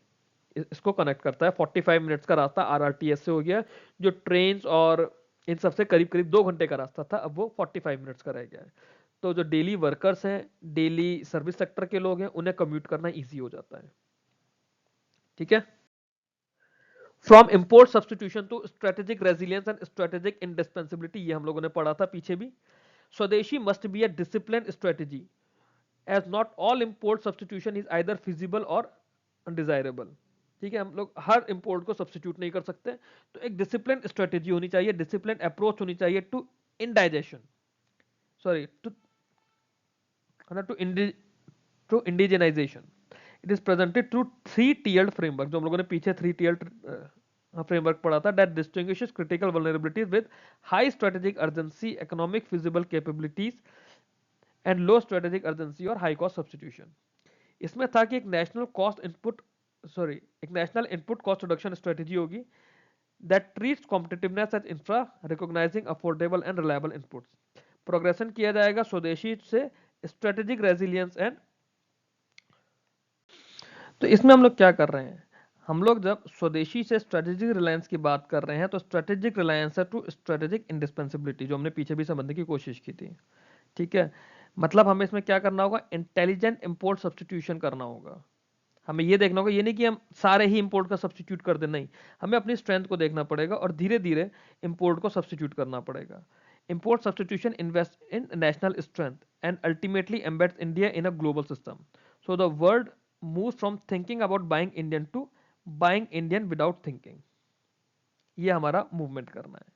इसको कनेक्ट करता है। 45 मिनट्स का रास्ता आरआरटीएस से हो गया, जो ट्रेन और इन सबसे करीब करीब 2 घंटे का रास्ता था, अब वो 45 मिनट्स का रह गया है। तो जो डेली वर्कर्स हैं, डेली सर्विस सेक्टर के लोग हैं, उन्हें कम्यूट करना इजी हो जाता है। ठीक है। From import substitution to strategic resilience and strategic indispensability, ये हम लोगों ने पढ़ा था पीछे भी। Swadeshi must be a discipline strategy as not all import substitution is either feasible or undesirable. ठीक है, हम लोग हर इंपोर्ट को सब्सटीट्यूट नहीं कर सकते, तो एक डिसिप्लिन स्ट्रेटेजी होनी चाहिए, डिसिप्लिन अप्रोच होनी चाहिए to indigestion, sorry to indigenisation. It is presented through 3 tiered framework, जो हम लोगों ने पीछे 3 tiered फ्रेमवर्क पढ़ा था, that distinguishes critical vulnerabilities with high strategic urgency, economic feasible capabilities and low strategic urgency और हाई कॉस्ट सब्सटीट्यूशन। इसमें था कि एक national input cost reduction strategy होगी that treats competitiveness as infra, recognizing affordable and reliable inputs. Progression किया जाएगा स्वदेशी से स्ट्रेटेजिक रेजिलियंस एंड, तो इसमें हम लोग क्या कर रहे हैं, हम लोग जब स्वदेशी से स्ट्रेटेजिक रिलायंस की बात कर रहे हैं तो स्ट्रेटेजिक रिलायंस है टू स्ट्रेटेजिक इंडिस्पेंसिबिलिटी, जो हमने पीछे भी समझने की कोशिश की थी। ठीक है, मतलब हमें इसमें क्या करना होगा, इंटेलिजेंट इंपोर्ट सब्सटीट्यूशन करना होगा। हमें ये देखना होगा, ये नहीं कि हम सारे ही इंपोर्ट का सब्सटीट्यूट कर दें, नहीं, हमें अपनी स्ट्रेंथ को देखना पड़ेगा और धीरे धीरे इंपोर्ट को सब्सटीट्यूट करना पड़ेगा। Import substitution invest in national strength and ultimately embeds India in a global system, so the world moves from thinking about buying Indian to buying Indian without thinking. ये हमारा मूवमेंट करना है।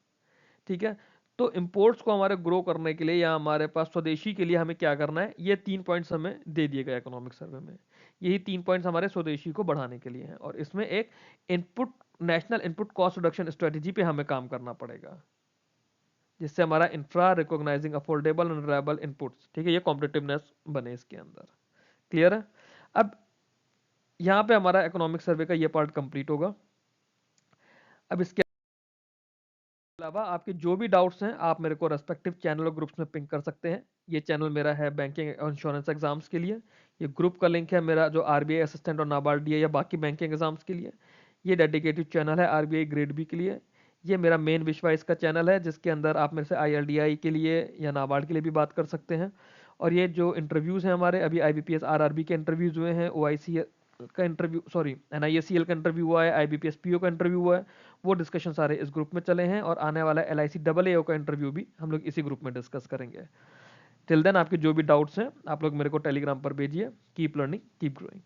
ठीक है, तो इंपोर्ट्स को हमारे ग्रो करने के लिए या हमारे पास स्वदेशी के लिए हमें क्या करना है, ये 3 पॉइंट्स हमें दे दिए गए इकोनॉमिक सर्वे में। यही 3 पॉइंट्स हमारे स्वदेशी को बढ़ाने के लिए हैं और इसमें एक input national input cost reduction strategy पे हमें काम करना पड़ेगा, जिससे हमारा infra recognising affordable and reliable inputs, ठीक है, ये कॉम्पिटिटिवनेस बने इसके अंदर। क्लियर है। अब यहाँ पे हमारा इकोनॉमिक सर्वे का ये पार्ट कंप्लीट होगा। अब इसके अलावा आपके जो भी डाउट्स हैं आप मेरे को रेस्पेक्टिव चैनल और ग्रुप्स में पिंक कर सकते हैं। ये चैनल मेरा है बैंकिंग और इंश्योरेंस एग्जाम्स के लिए, ये ग्रुप का लिंक है मेरा जो आरबीआई असिस्टेंट और नाबार्ड डीए या बाकी बैंकिंग एग्जाम्स के लिए, ये डेडिकेटेड चैनल है आरबीआई ग्रेड बी के लिए, ये मेरा मेन विश्वास का चैनल है जिसके अंदर आप मेरे से आईएलडीआई के लिए या नाबार्ड के लिए भी बात कर सकते हैं। और ये जो इंटरव्यूज़ हैं हमारे, अभी आईबीपीएस आरआरबी के इंटरव्यूज़ हुए हैं, ओआईसी का इंटरव्यू, सॉरी एनआईएससीएल का इंटरव्यू हुआ है, आईबीपीएस पीओ का इंटरव्यू हुआ है, वो डिस्कशन सारे इस ग्रुप में चले हैं और आने वाला एलआईसी डबल एओ का इंटरव्यू भी हम लोग इसी ग्रुप में डिस्कस करेंगे। टिल देन आपके जो भी डाउट्स हैं आप लोग मेरे को टेलीग्राम पर भेजिए। Keep learning, keep growing.